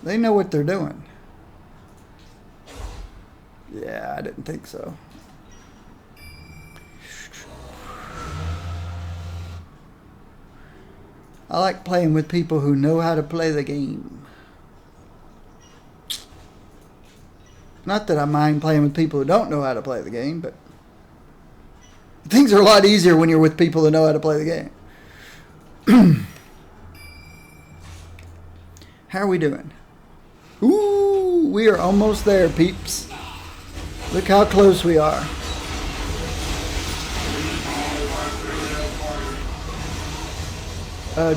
[SPEAKER 1] they know what they're doing. Yeah, I didn't think so. I like playing with people who know how to play the game. Not that I mind playing with people who don't know how to play the game, but things are a lot easier when you're with people who know how to play the game. How are we doing? Ooh, we are almost there, peeps. Look how close we are.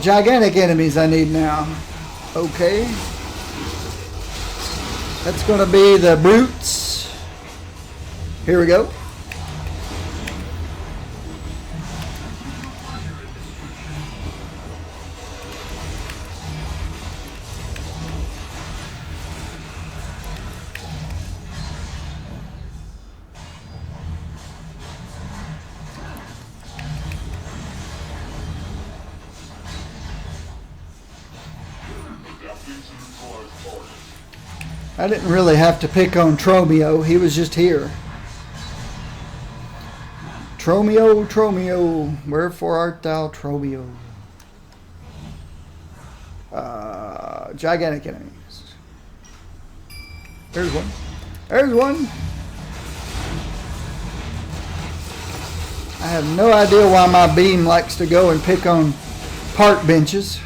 [SPEAKER 1] Gigantic enemies I need now. Okay. That's going to be the brutes. Here we go. I didn't really have to pick on Tromeo. He was just here. Tromeo, Tromeo, wherefore art thou, Tromeo? Gigantic enemies. There's one. There's one. I have no idea why my beam likes to go and pick on park benches.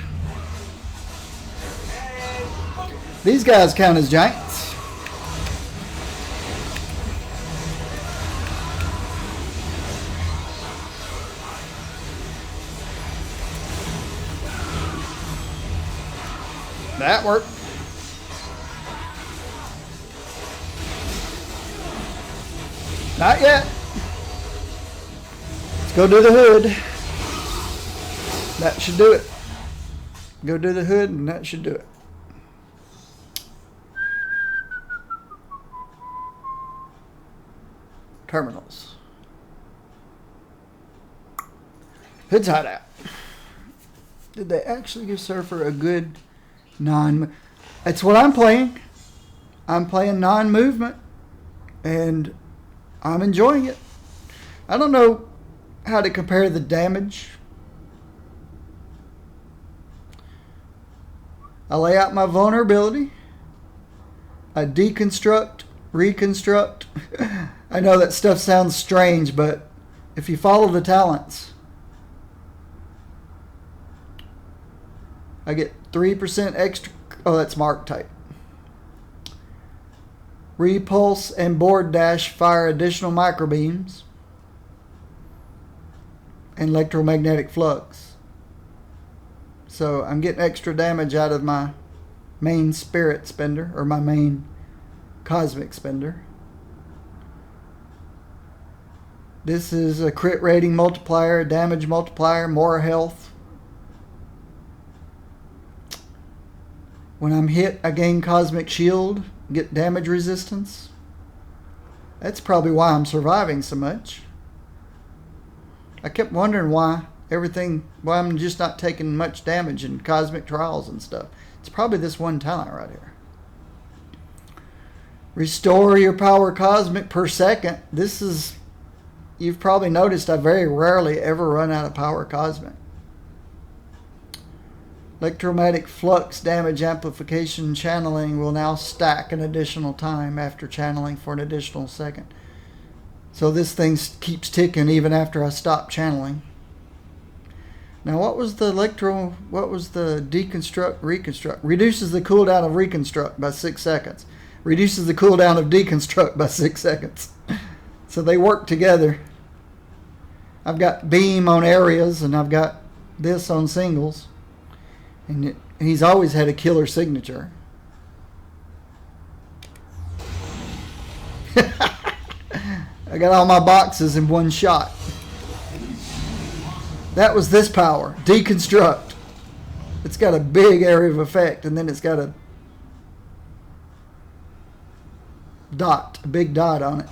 [SPEAKER 1] These guys count as giants. That worked. Not yet. Let's go do the hood. That should do it. Go do the hood and that should do it. Terminals. Hood's hideout. Did they actually give Surfer a good It's what I'm playing. I'm playing non-movement and I'm enjoying it. I don't know how to compare the damage. I lay out my vulnerability. I deconstruct, reconstruct. I know that stuff sounds strange, but if you follow the talents, I get 3% extra. Oh, that's mark type. Repulse and board dash fire additional microbeams and electromagnetic flux. So I'm getting extra damage out of my main spirit spender, or my main cosmic spender. This is a crit rating multiplier, damage multiplier, more health. When I'm hit, I gain cosmic shield, get damage resistance. That's probably why I'm surviving so much. I kept wondering why I'm just not taking much damage in cosmic trials and stuff. It's probably this one talent right here. Restore your power cosmic per second. This is, you've probably noticed I very rarely ever run out of power cosmic. Electromagnetic flux damage amplification channeling will now stack an additional time after channeling for an additional second. So this thing keeps ticking even after I stop channeling. Now what was the deconstruct, reconstruct? Reduces the cooldown of reconstruct by 6 seconds. Reduces the cooldown of deconstruct by 6 seconds. So they work together. I've got beam on areas and I've got this on singles. And he's always had a killer signature. I got all my boxes in one shot. That was this power. Deconstruct. It's got a big area of effect, and then it's got a dot, a big dot on it.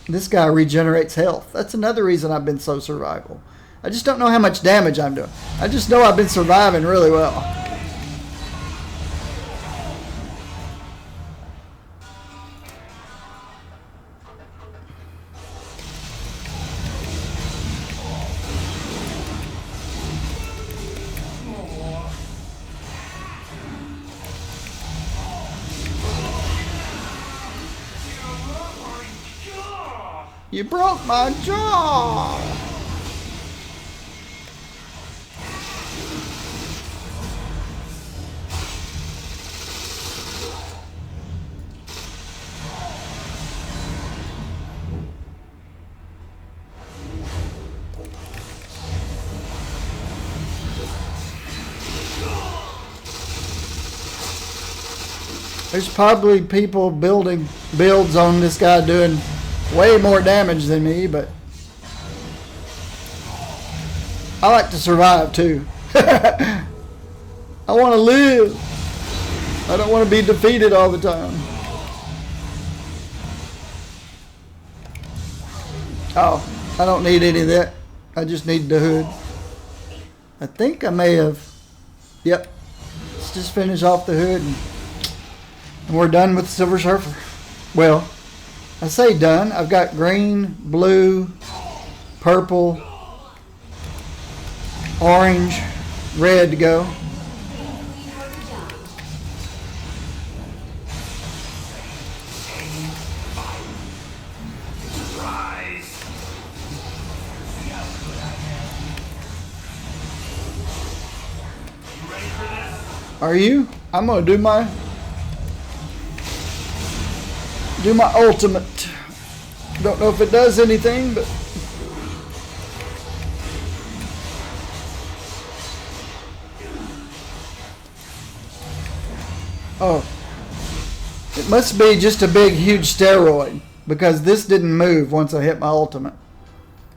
[SPEAKER 1] This guy regenerates health. That's another reason I've been so survival. I just don't know how much damage I'm doing. I just know I've been surviving really well. You broke my jaw. There's probably people building builds on this guy doing way more damage than me, but I like to survive too. I want to live. I don't want to be defeated all the time. Oh, I don't need any of that. I just need the hood. I think I may have. Yep. Let's just finish off the hood and we're done with Silver Surfer. Well, I say done. I've got green, blue, purple, orange, red to go. Are you? I'm gonna do my ultimate. Don't know if it does anything, but oh, it must be just a big huge steroid, because this didn't move once I hit my ultimate,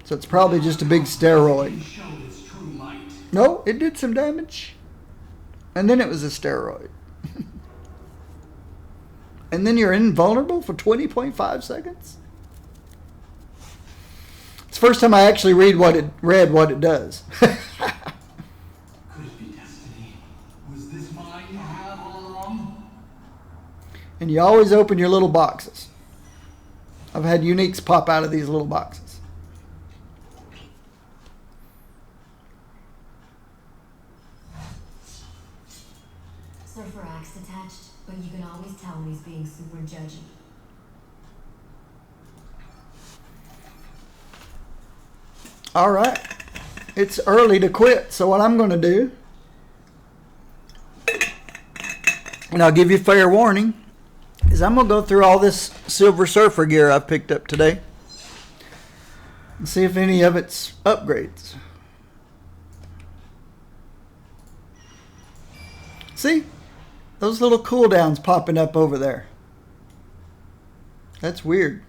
[SPEAKER 1] so it's probably just a big steroid. No, it did some damage, and then it was a steroid. And then you're invulnerable for 20.5 seconds? It's the first time I actually read what it does.
[SPEAKER 6] Could it be destiny? Was this mine to have all along?
[SPEAKER 1] And you always open your little boxes. I've had uniques pop out of these little boxes.
[SPEAKER 3] Surfer axe detached, but you can always tell when he's being super judgy.
[SPEAKER 1] All right. It's early to quit, so what I'm going to do, and I'll give you fair warning, is I'm going to go through all this Silver Surfer gear I've picked up today and see if any of it's upgrades. See? Those little cooldowns popping up over there. That's weird.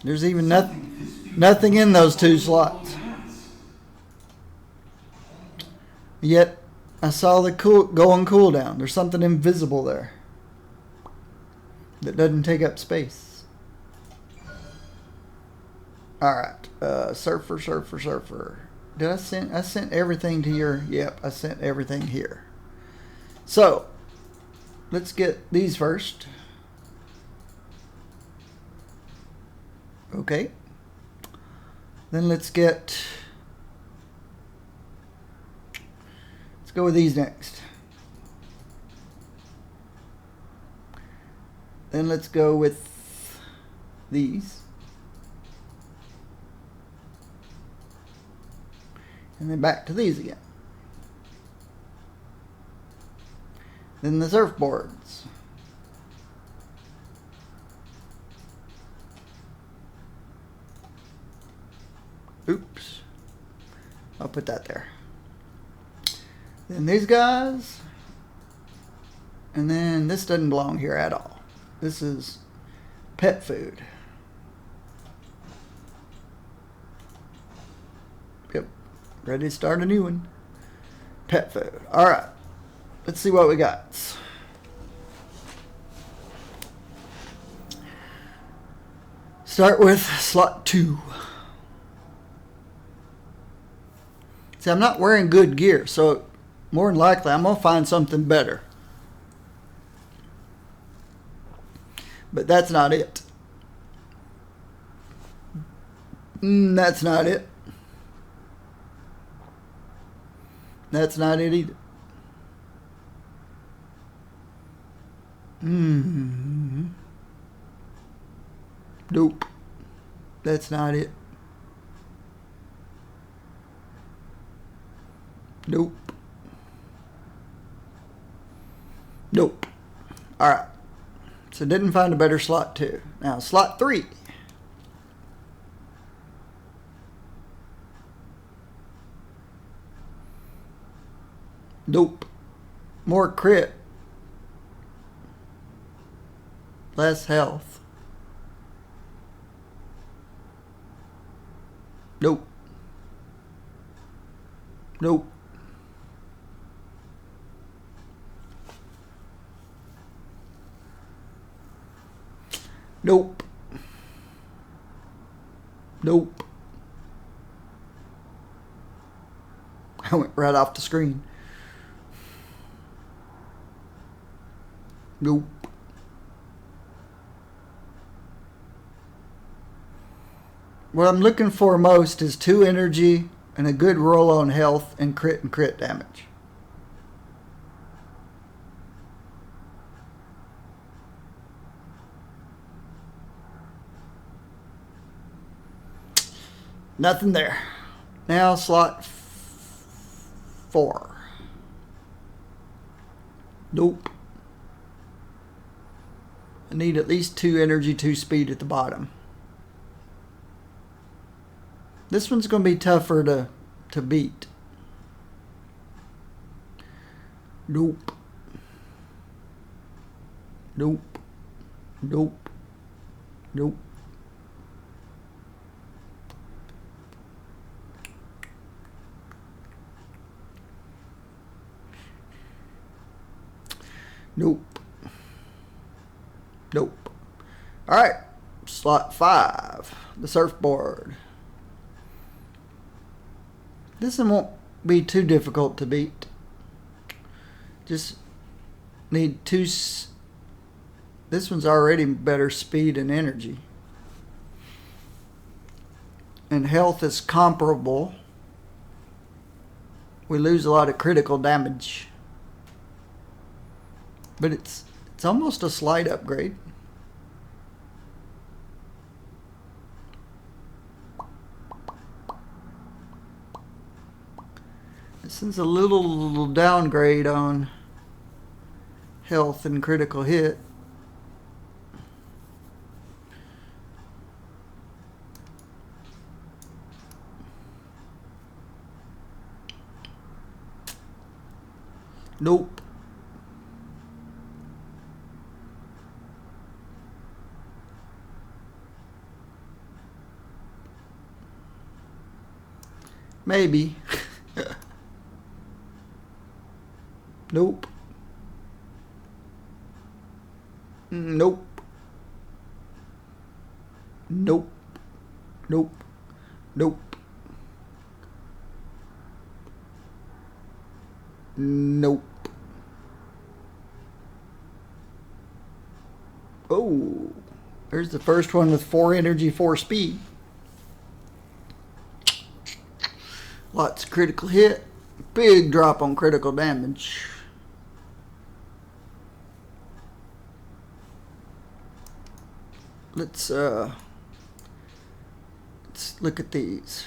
[SPEAKER 1] There's even nothing in those two slots. Yet, I saw the go on cooldown. There's something invisible there that doesn't take up space. Alright. Surfer. Did I sent everything to your... Yep, I sent everything here. So, let's get these first. Okay. Then let's go with these next. Then let's go with these. And then back to these again. Then the surfboards. Oops. I'll put that there. Then these guys. And then this doesn't belong here at all. This is pet food. Yep. Ready to start a new one. Pet food. Alright. Let's see what we got. Start with slot 2. See, I'm not wearing good gear, so more than likely I'm going to find something better. But that's not it. That's not it. That's not it either. Nope. That's not it. Nope. Nope. Alright. So didn't find a better slot 2. Now slot 3. Nope. More crit. Less health. Nope. Nope. Nope. Nope. I went right off the screen. Nope. What I'm looking for most is 2 energy and a good roll on health and crit damage. Nothing there. Now slot 4. Nope. I need at least 2 energy, 2 speed at the bottom. This one's going to be tougher to beat. Nope. Nope. Nope. Nope. Nope. Nope. Alright. Slot 5. The surfboard. This one won't be too difficult to beat. Just need 2. This one's already better speed and energy. And health is comparable. We lose a lot of critical damage. But it's almost a slight upgrade. This one's a little downgrade on health and critical hit. Nope. Maybe. Nope. Nope. Nope. Nope. Nope. Nope. Oh, there's the first one with 4 energy, 4 speed. Lots of critical hit. Big drop on critical damage. Let's look at these.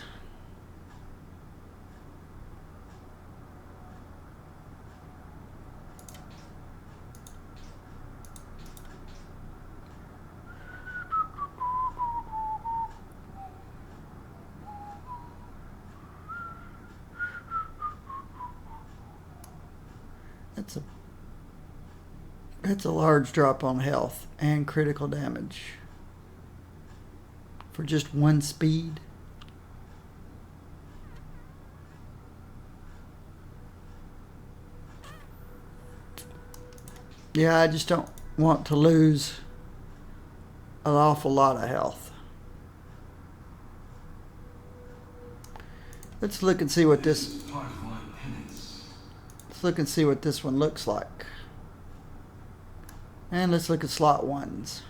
[SPEAKER 1] That's a large drop on health and critical damage for just 1 speed. Yeah, I just don't want to lose an awful lot of health. Let's look and see what this. Let's look and see what this one looks like. And let's look at slot 1s.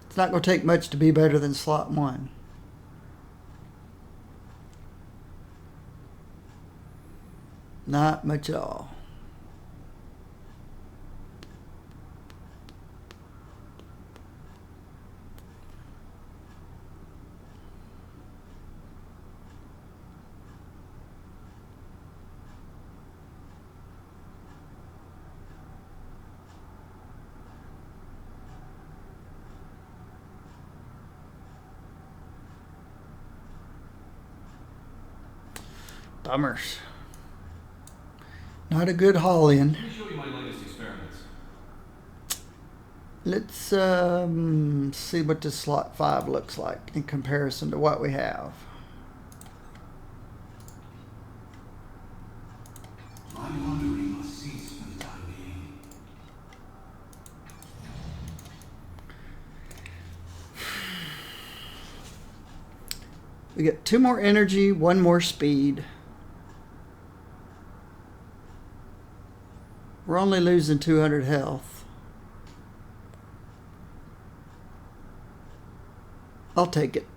[SPEAKER 1] It's not going to take much to be better than slot 1. Not much at all. Bummers. Not a good haul in.
[SPEAKER 2] Let me show you my latest experiments.
[SPEAKER 1] Let's see what this slot 5 looks like in comparison to what we have.
[SPEAKER 6] My wandering must cease for the time being.
[SPEAKER 1] We get 2 more energy, 1 more speed. We're only losing 200 health. I'll take it.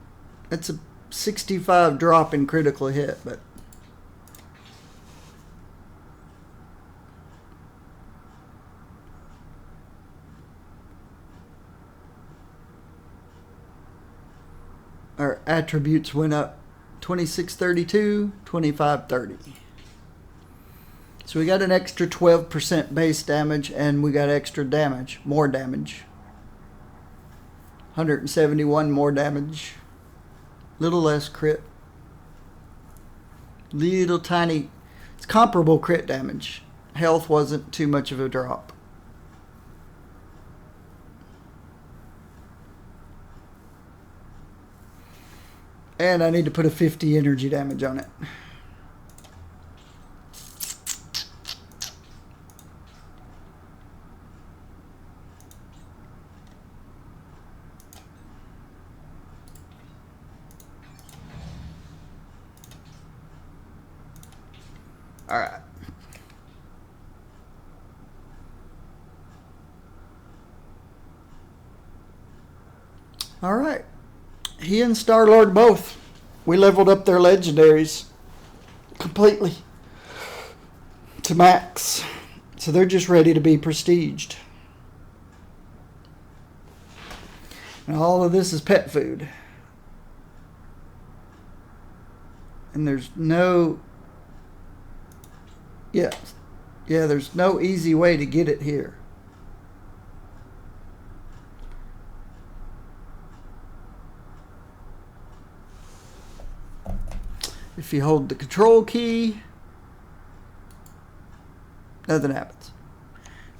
[SPEAKER 1] It's a 65 drop in critical hit, but our attributes went up 2632, 2530. So we got an extra 12% base damage, and we got extra damage, more damage. 171 more damage. Little less crit. Little tiny. It's comparable crit damage. Health wasn't too much of a drop. And I need to put a 50 energy damage on it. All right. All right. He and Star-Lord both. We leveled up their legendaries completely to max. So they're just ready to be prestiged. And all of this is pet food. And there's no... Yeah, there's no easy way to get it here. If you hold the control key, nothing happens.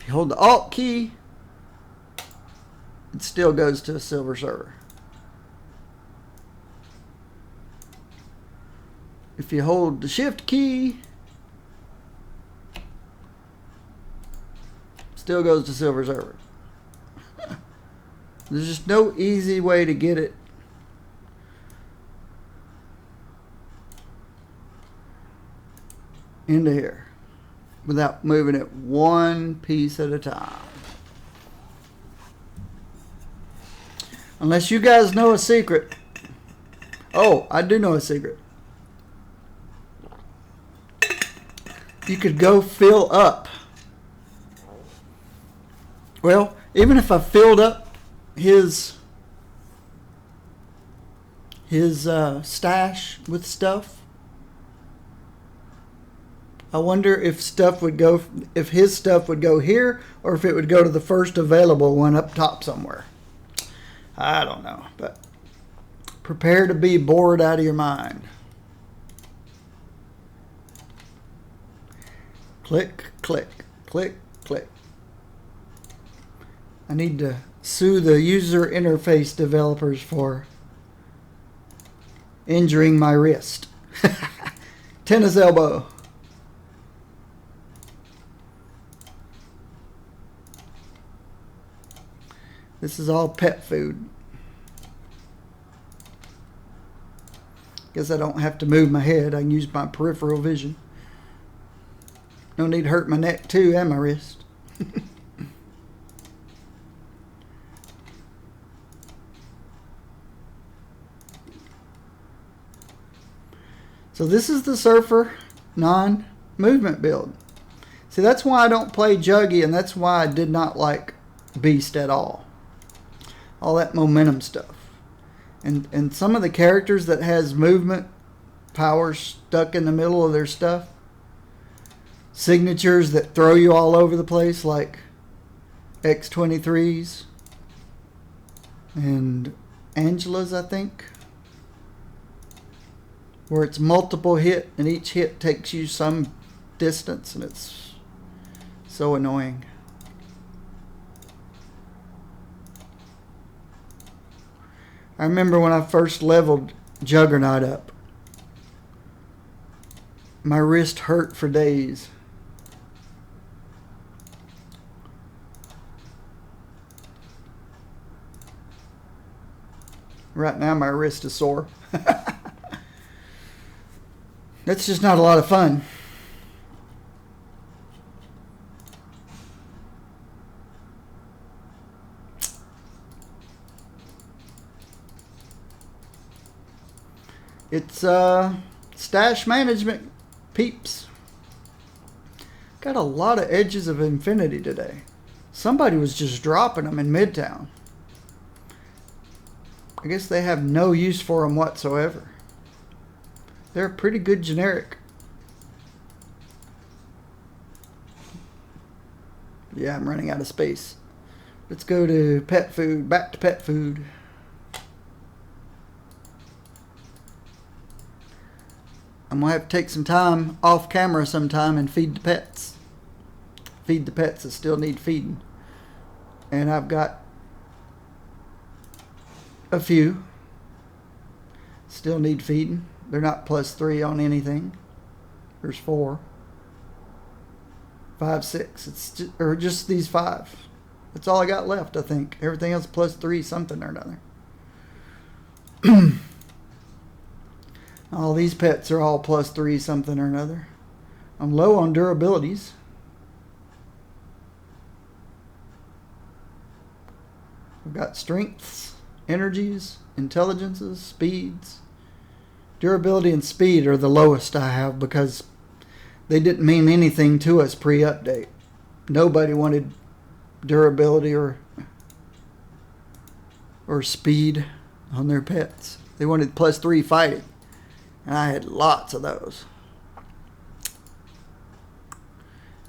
[SPEAKER 1] If you hold the alt key, it still goes to a silver server. If you hold the shift key, still goes to silver server. There's just no easy way to get it into here without moving it one piece at a time. Unless you guys know a secret. Oh, I do know a secret. You could go fill up. Well, even if I filled up his stash with stuff, I wonder if his stuff would go here, or if it would go to the first available one up top somewhere. I don't know, but prepare to be bored out of your mind. Click, click, click, click. I need to sue the user interface developers for injuring my wrist. Tennis elbow. This is all pet food. Guess I don't have to move my head. I can use my peripheral vision. No need to hurt my neck too and my wrist. So this is the Surfer non-movement build. See, that's why I don't play Juggy, and that's why I did not like Beast at all. All that momentum stuff. And some of the characters that has movement powers stuck in the middle of their stuff, signatures that throw you all over the place, like X-23's and Angela's, I think. where it's multiple hit and each hit takes you some distance, and it's so annoying. I remember when I first leveled Juggernaut up, my wrist hurt for days. Right now my wrist is sore. That's just not a lot of fun. It's stash management, peeps. Got a lot of Edges of Infinity today. Somebody was just dropping them in Midtown. I guess they have no use for them whatsoever. They're pretty good generic. Yeah, I'm running out of space. Let's go to pet food. Back to pet food. I'm going to have to take some time off camera sometime and feed the pets. Feed the pets that still need feeding. And I've got a few still need feeding. They're not +3 on anything. There's 4, 5, 6. It's just, or just these 5. That's all I got left, I think. Everything else +3 something or another. All these pets are all +3 something or another. I'm low on durabilities. We've got strengths, energies, intelligences, speeds. Durability and speed are the lowest I have because they didn't mean anything to us pre-update. Nobody wanted durability or speed on their pets. They wanted +3 fighting. And I had lots of those.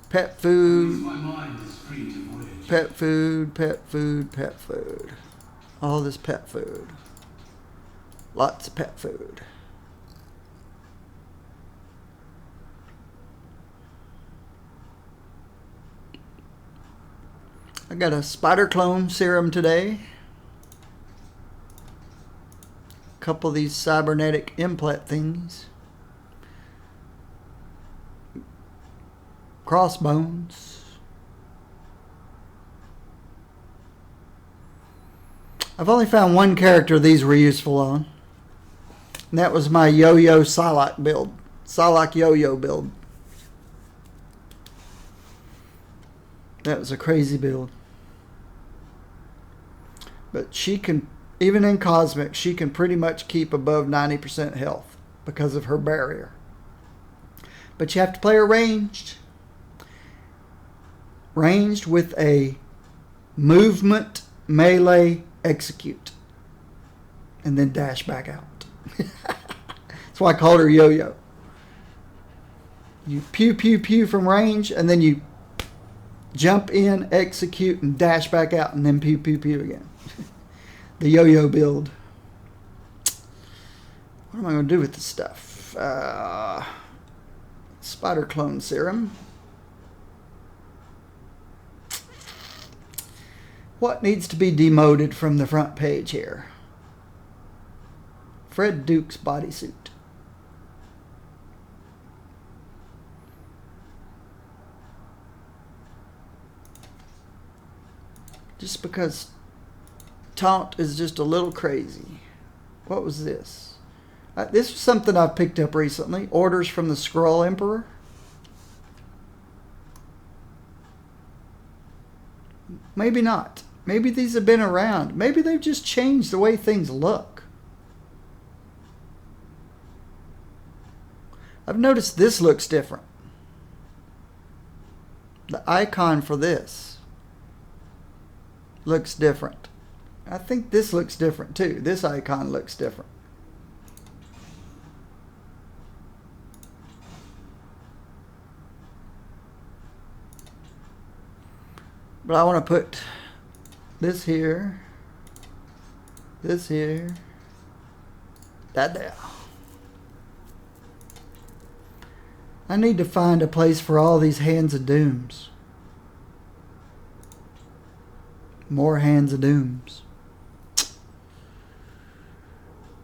[SPEAKER 1] Pet food.
[SPEAKER 6] My mind is free to voyage.
[SPEAKER 1] Pet food, pet food, pet food. All this pet food. Lots of pet food. I got a spider clone serum today. Couple of these cybernetic implant things. Crossbones. I've only found one character these were useful on. And that was my Yo-Yo Psylocke build. Psylocke Yo-Yo build. That was a crazy build. But she can, even in Cosmic, she can pretty much keep above 90% health because of her barrier. But you have to play her ranged. Ranged with a movement, melee, execute. And then dash back out. That's why I called her Yo-Yo. You pew, pew, pew from range, and then you jump in, execute, and dash back out, and then pew, pew, pew again. The Yo-Yo build. What am I going to do with this stuff? Spider clone serum. What needs to be demoted from the front page here? Fred Duke's bodysuit. Just because Taunt is just a little crazy. What was this? This was something I've picked up recently. Orders from the Skrull Emperor. Maybe not. Maybe these have been around. Maybe they've just changed the way things look. I've noticed this looks different. The icon for this looks different. I think this looks different too. This icon looks different. But I want to put this here, that there. I need to find a place for all these Hands of Dooms. More Hands of Dooms.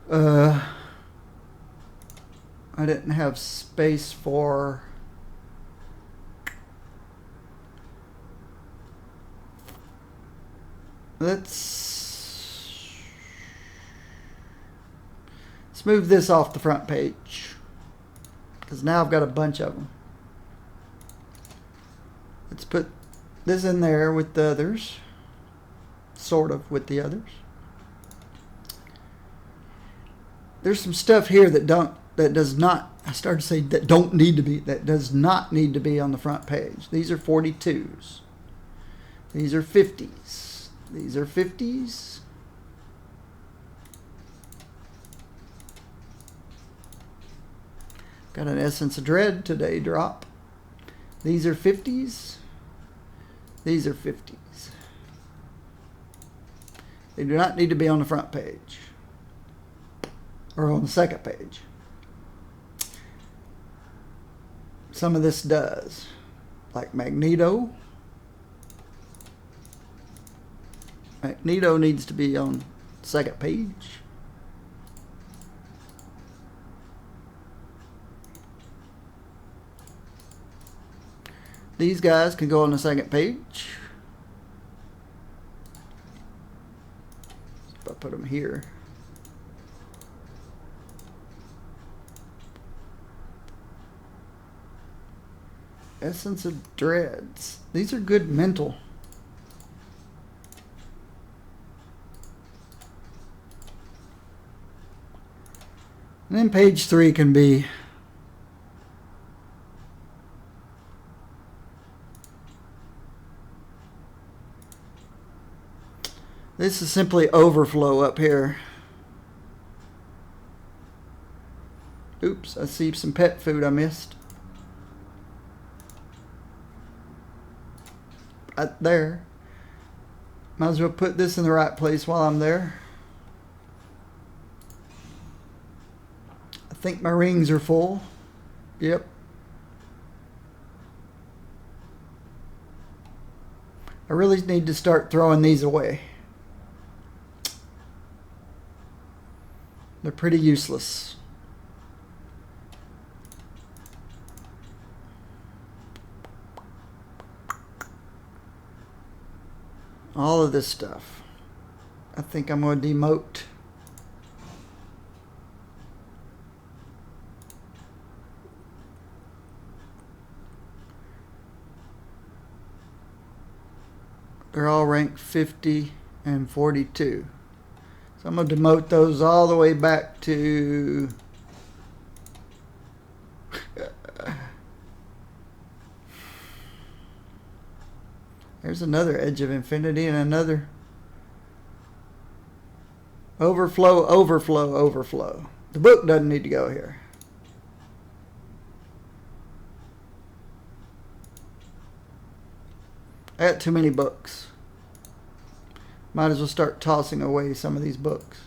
[SPEAKER 1] I didn't have space for... Let's move this off the front page, because now I've got a bunch of them. Let's put this in there with the others, sort of with the others. There's some stuff here that does not need to be on the front page. These are 42s. These are 50s. These are 50s. Got an Essence of Dread today drop. These are 50s. These are 50s. They do not need to be on the front page. Or on the second page. Some of this does. Like Magneto. Magneto needs to be on the second page. These guys can go on the second page. If I put them here. Essence of Dreads. These are good mental. And then page 3 can be this is simply overflow up here. Oops, I see some pet food I missed. Right there. Might as well put this in the right place while I'm there. I think my rings are full. Yep. I really need to start throwing these away. They're pretty useless. All of this stuff. I think I'm going to demote. They're all ranked 50 and 42. So I'm going to demote those all the way back to... There's another Edge of Infinity and another overflow, overflow, overflow. The book doesn't need to go here. I got too many books. Might as well start tossing away some of these books.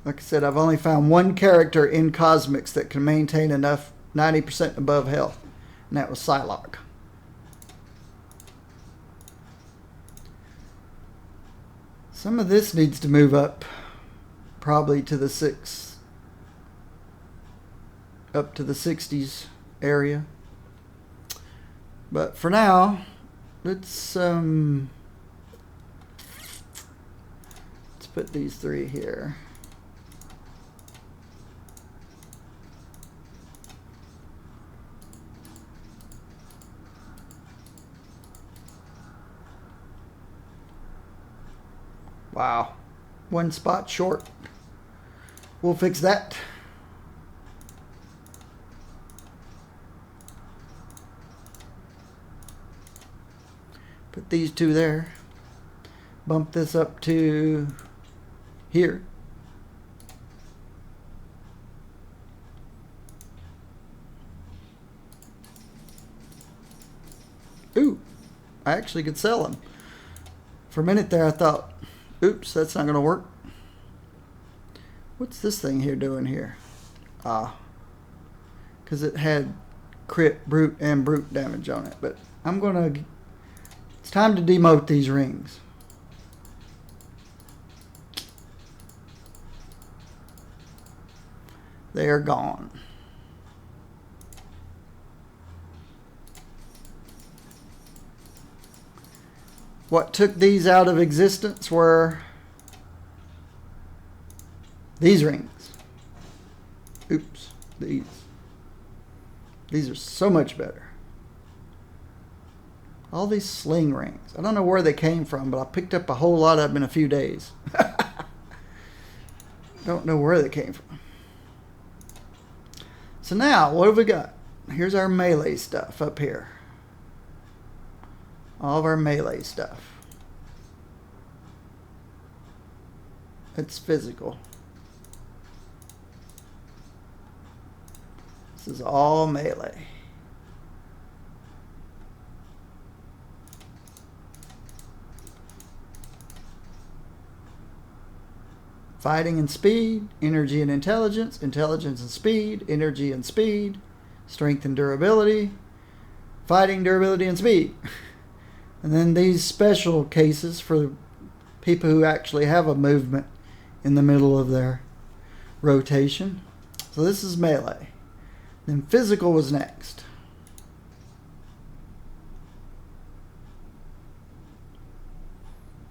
[SPEAKER 1] Like I said, I've only found one character in Cosmics that can maintain enough 90% above health, and that was Psylocke. Some of this needs to move up, probably to the 6th, up to the 60s area. But for now, let's put these 3 here. Wow, 1 spot short. We'll fix that. Put these 2 there. Bump this up to here. Ooh, I actually could sell them. For a minute there I thought, oops, that's not going to work. What's this thing here doing here? Ah, because it had crit, brute, and brute damage on it. But I'm gonna. It's time to demote these rings. They are gone. What took these out of existence were these rings. Oops, these. These are so much better. All these sling rings. I don't know where they came from, but I picked up a whole lot of them in a few days. Don't know where they came from. So now, what have we got? Here's our melee stuff up here. All of our melee stuff. It's physical. This is all melee. Fighting and speed, energy and intelligence, intelligence and speed, energy and speed, strength and durability, fighting, durability, and speed. And then these special cases for people who actually have a movement in the middle of their rotation. So this is melee. Then physical was next.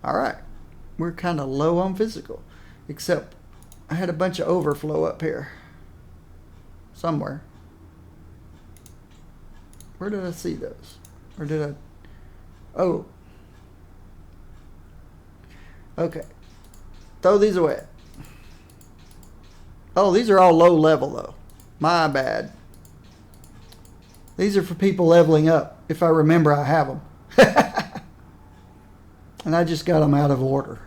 [SPEAKER 1] Alright, we're kind of low on physical. Except I had a bunch of overflow up here. Somewhere. Where did I see those? Or did I... Oh. Okay. Throw these away. Oh, these are all low level though. My bad. These are for people leveling up. If I remember, I have them. And I just got them out of order.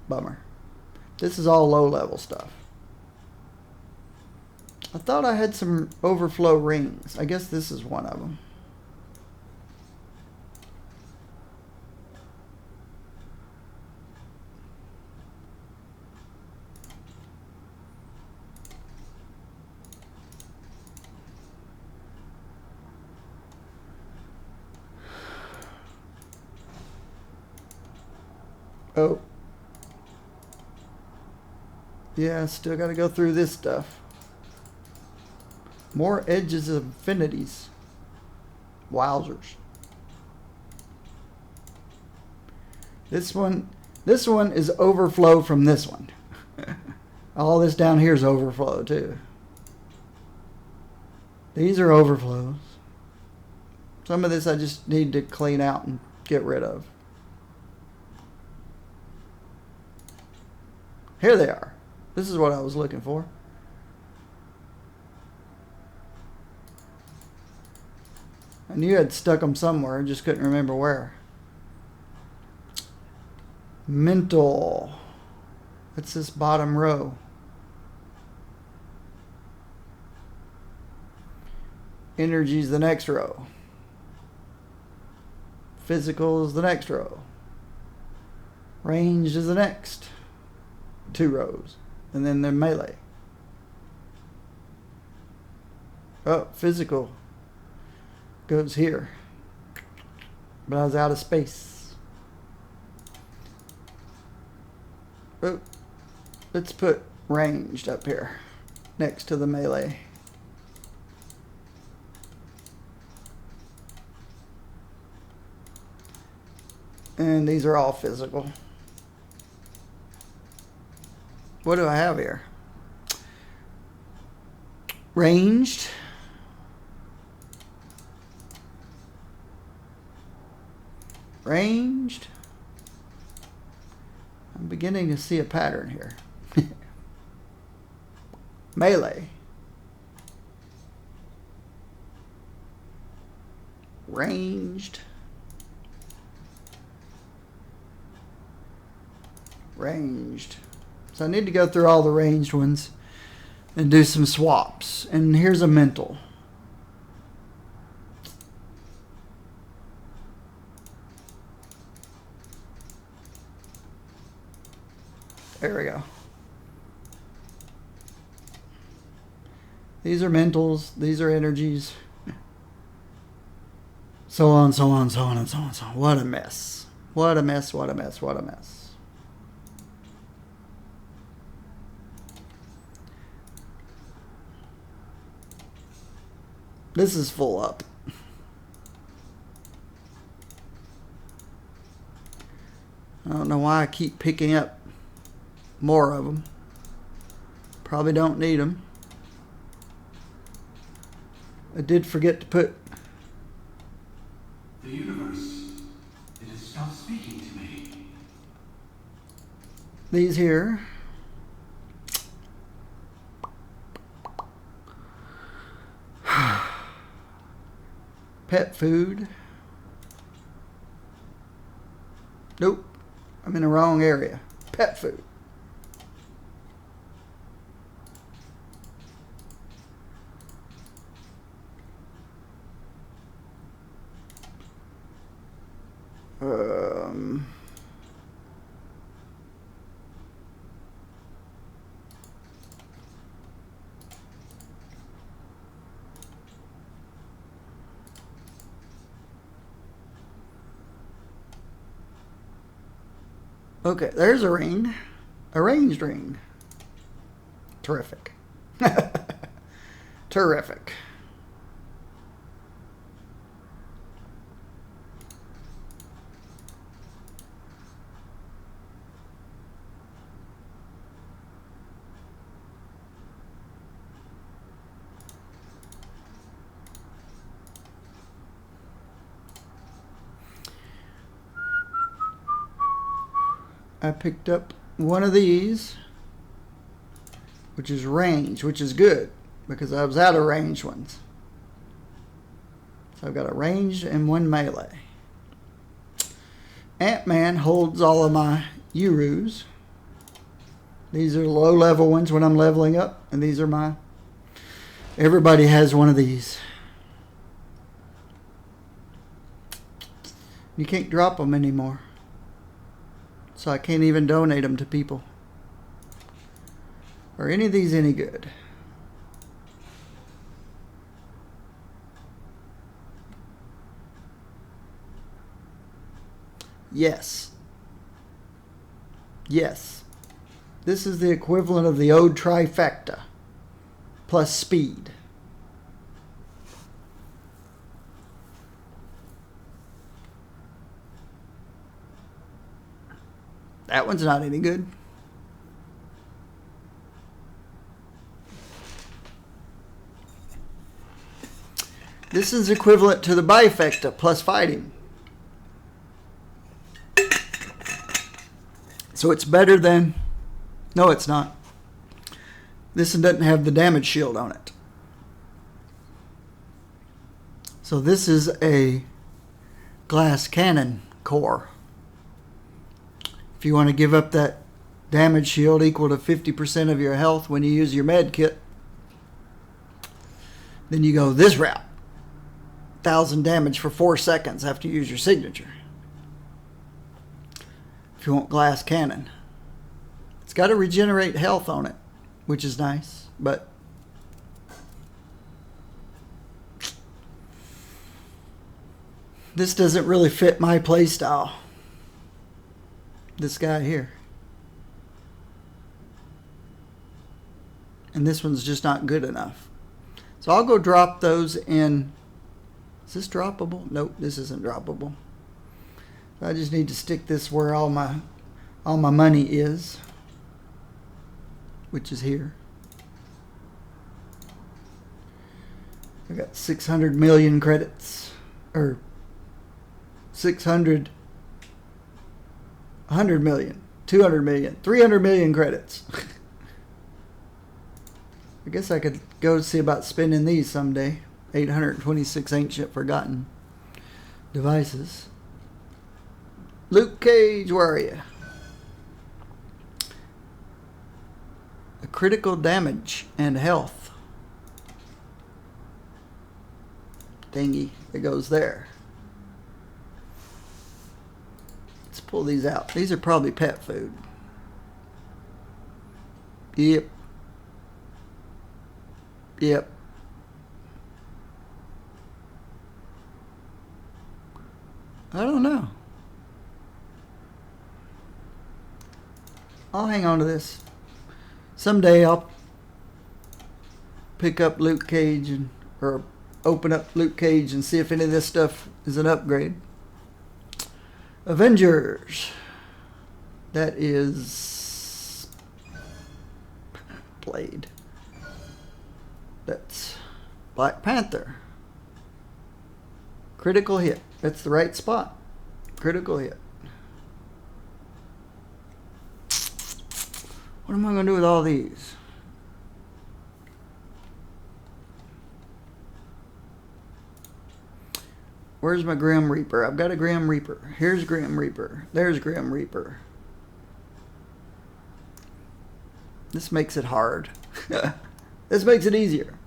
[SPEAKER 1] Bummer. This is all low level stuff. I thought I had some overflow rings. I guess this is one of them. Oh. Yeah, still got to go through this stuff. More edges of affinities. Wowzers. This one is overflow from this one. All this down here is overflow too. These are overflows. Some of this I just need to clean out and get rid of. Here they are. This is what I was looking for. I knew I'd stuck them somewhere, just couldn't remember where. Mental. What's this bottom row? Energy's the next row. Physical is the next row. Ranged is the next 2 rows. And then the melee. Oh, physical goes here. But I was out of space. Oh, let's put ranged up here next to the melee. And these are all physical. What do I have here? Ranged. Ranged. I'm beginning to see a pattern here. Melee. Ranged. Ranged. So I need to go through all the ranged ones and do some swaps. And here's a mental. There we go. These are mentals. These are energies. So on, so on, so on, and so on, so on. What a mess. What a mess, what a mess, what a mess. This is full up. I don't know why I keep picking up more of them. Probably don't need them. I did forget to put...
[SPEAKER 6] The universe, it has stopped speaking to me.
[SPEAKER 1] these here. Pet food. Nope. I'm in the wrong area. Pet food. Okay, there's a ring. A ranged ring. Terrific. Terrific. I picked up one of these, which is range, which is good because I was out of ranged ones. So I've got a ranged and one melee. Ant-Man holds all of my Urus. These are low level ones when I'm leveling up, and these are my... Everybody has one of these. You can't drop them anymore. So I can't even donate them to people. Are any of these any good? Yes. Yes. This is the equivalent of the Ode Trifecta plus speed. That one's not any good. This is equivalent to the Bifecta plus fighting. So it's better than... No, it's not. This one doesn't have the damage shield on it. So this is a glass cannon core. If you want to give up that damage shield equal to 50% of your health when you use your med kit, then you go this route. 1,000 damage for 4 seconds after you use your signature. If you want glass cannon. It's got to regenerate health on it, which is nice, but this doesn't really fit my playstyle. This guy here. And this one's just not good enough. So I'll go drop those in. Is this droppable? Nope, this isn't droppable. I just need to stick this where all my money is, which is here. I got 600 million credits, or 600, 100 million, 200 million, 300 million credits. I guess I could go see about spending these someday. 826 ancient forgotten devices. Luke Cage, where are you? A critical damage and health thingy that goes there. Let's pull these out. These are probably pet food. Yep. Yep. I don't know. I'll hang on to this. Someday I'll pick up Luke Cage or open up Luke Cage and see if any of this stuff is an upgrade. Avengers. That is Blade. That's Black Panther. Critical hit. That's the right spot. Critical hit. What am I going to do with all these? Where's my Grim Reaper? I've got a Grim Reaper. Here's Grim Reaper. There's Grim Reaper. This makes it hard. This makes it easier.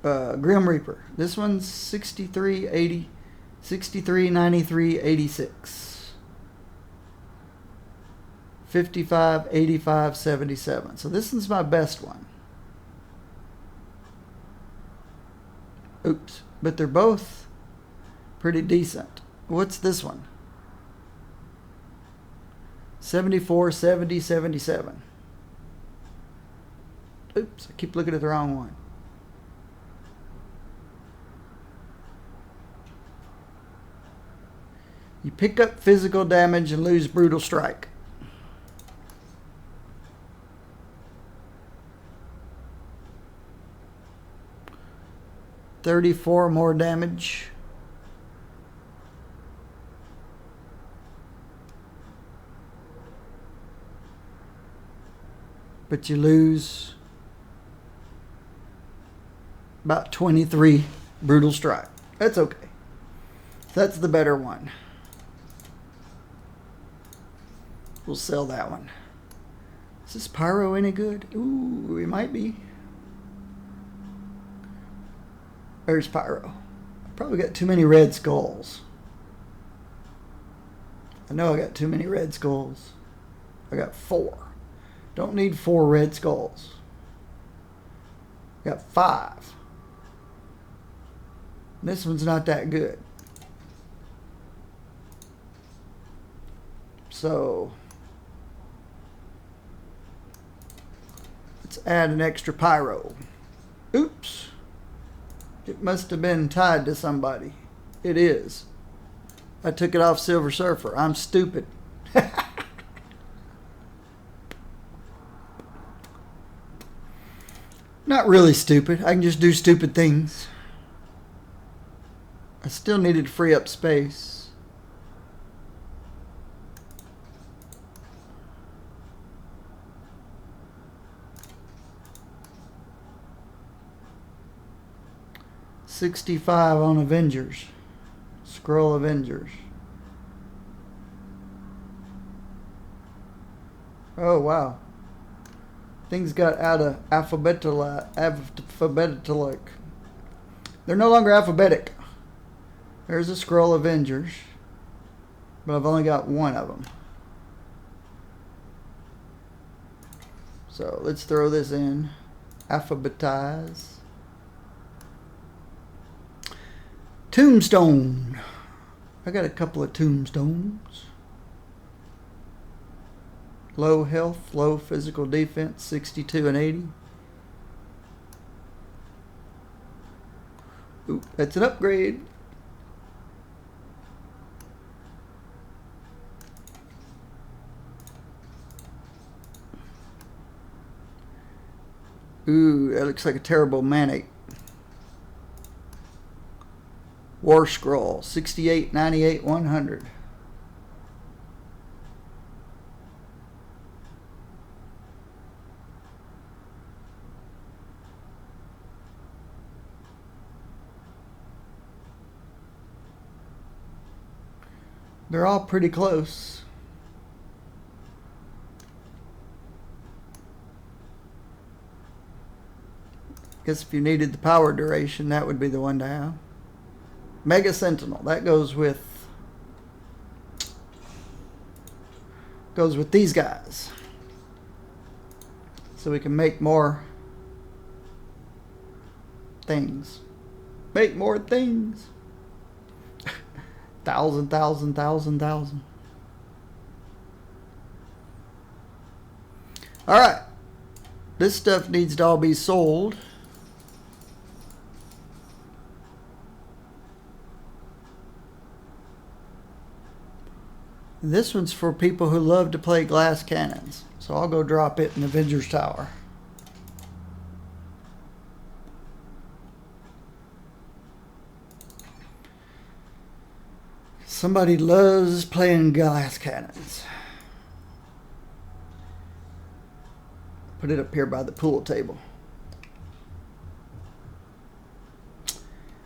[SPEAKER 1] Grim Reaper. This one's 63, 80, 63, 93, 86. 55, 85, 77. So this is my best one. Oops. But they're both pretty decent. What's this one? 74, 70, 77. Oops, I keep looking at the wrong one. You pick up physical damage and lose brutal strike. $34 more damage. But you lose about 23 brutal strike. That's okay. That's the better one. We'll sell that one. Is this Pyro any good? Ooh, it might be. There's Pyro. I probably got too many red skulls. I know I got too many red skulls. I got 4. Don't need 4 red skulls. I got 5. This one's not that good. So let's add an extra Pyro. Oops. It must have been tied to somebody. It is. I took it off Silver Surfer. I'm stupid. Not really stupid. I can just do stupid things. I still needed to free up space. $65 on Avengers. Scroll Avengers. Oh wow. Things got out of alphabetical. They're no longer alphabetic. There's a Scroll Avengers, but I've only got one of them. So let's throw this in. Alphabetize. Tombstone. I got a couple of tombstones. Low health, low physical defense, 62 and 80. Ooh, that's an upgrade. Ooh, that looks like a terrible Manic. War Scroll, 68, 98, 100. They're all pretty close. Guess if you needed the power duration, that would be the one to have. Mega Sentinel, that goes with these guys. So we can make more things. Make more things. 1,000. Alright. This stuff needs to all be sold. This one's for people who love to play glass cannons. So I'll go drop it in Avengers Tower. Somebody loves playing glass cannons. Put it up here by the pool table.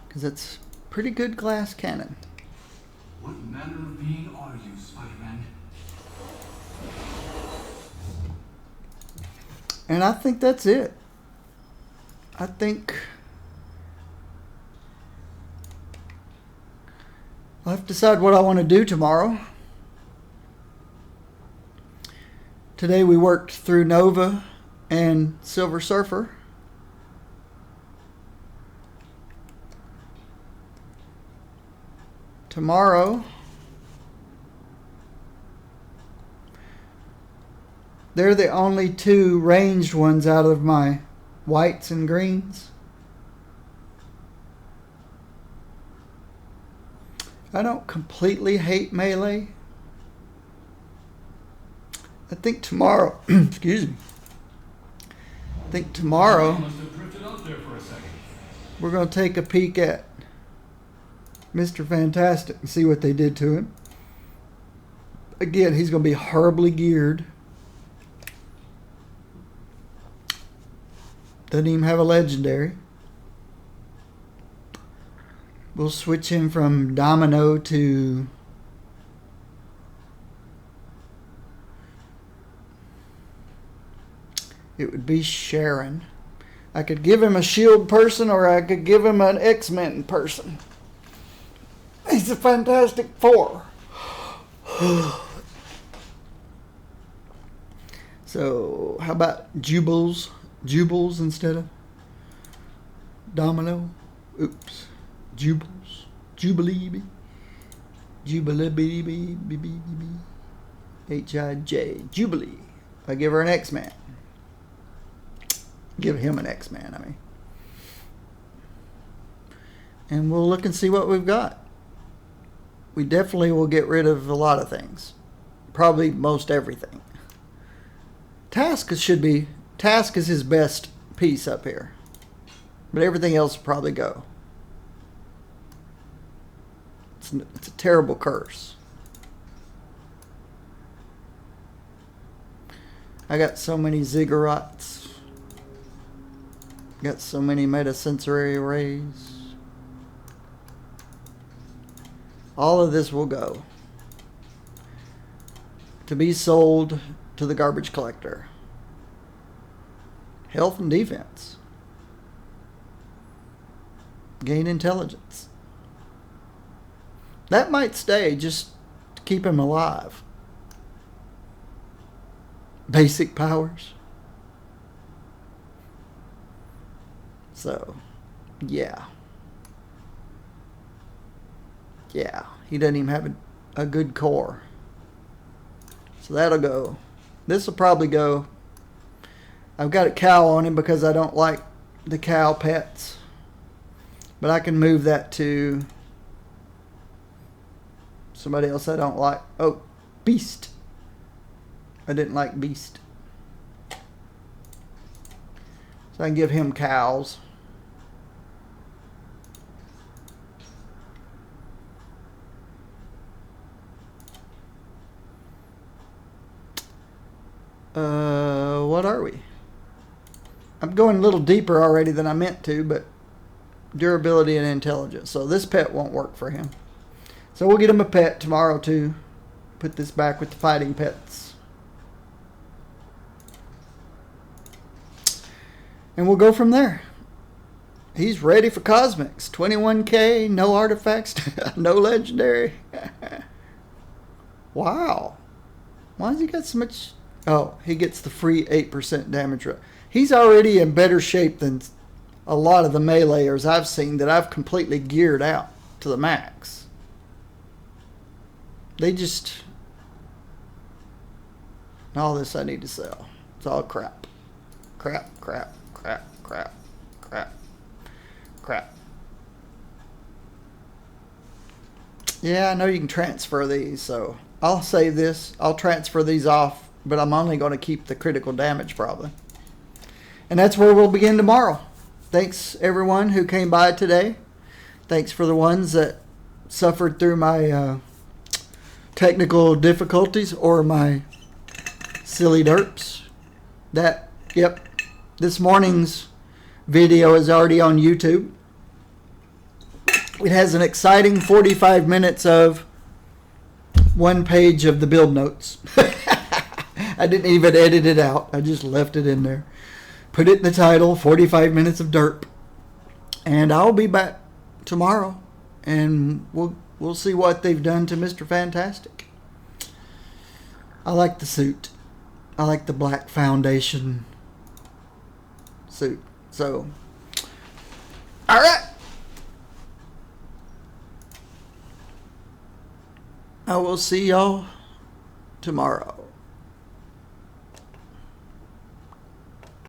[SPEAKER 1] Because it's pretty good glass cannon.
[SPEAKER 6] What manner of being are you, Spider-Man?
[SPEAKER 1] And I think that's it. I think I'll have to decide what I want to do tomorrow. Today we worked through Nova and Silver Surfer. Tomorrow they're the only two ranged ones out of my whites and greens. I don't completely hate melee. I think tomorrow, excuse me. I think tomorrow
[SPEAKER 6] You must have drifted out there for a second.
[SPEAKER 1] we're going to take a peek at Mr. Fantastic and see what they did to him. Again, he's going to be horribly geared. Doesn't even have a legendary. We'll switch him from Domino to it would be Sharon. I could give him a shield person or I could give him an X-Men person. He's a Fantastic Four. So, how about Jubiles? Jubiles instead of Domino? Oops. Jubiles. Jubilee. Jubilee. H-I-J. Jubilee. I give her an X-Man. Give him an X-Man, I mean. And we'll look and see what we've got. We definitely will get rid of a lot of things. Probably most everything. Task is his best piece up here. But everything else will probably go. It's a terrible curse. I got so many ziggurats. Got so many metasensory arrays. All of this will go to be sold to the garbage collector. Health and defense. Gain intelligence. That might stay just to keep him alive. Basic powers. So, yeah. Yeah, he doesn't even have a good core. So that'll go. This will probably go. I've got a cow on him because I don't like the cow pets. But I can move that to somebody else I don't like. Oh, Beast. I didn't like Beast. So I can give him cows. What are we? I'm going a little deeper already than I meant to, but durability and intelligence. So this pet won't work for him. So we'll get him a pet tomorrow too. Put this back with the fighting pets. And we'll go from there. He's ready for Cosmics. 21k, no artifacts, no legendary. Wow. Why has he got so much? Oh, he gets the free 8% damage. He's already in better shape than a lot of the meleeers I've seen that I've completely geared out to the max. They just... All this I need to sell. It's all crap. Crap. Yeah, I know you can transfer these, so I'll save this. I'll transfer these off, but I'm only going to keep the critical damage probably. And that's where we'll begin tomorrow. Thanks everyone who came by today. Thanks for the ones that suffered through my technical difficulties or my silly derps. This morning's video is already on YouTube. It has an exciting 45 minutes of one page of the build notes. I didn't even edit it out. I just left it in there. Put it in the title, 45 minutes of derp. And I'll be back tomorrow and we'll see what they've done to Mr. Fantastic. I like the suit. I like the black foundation suit. So, all right. I will see y'all tomorrow.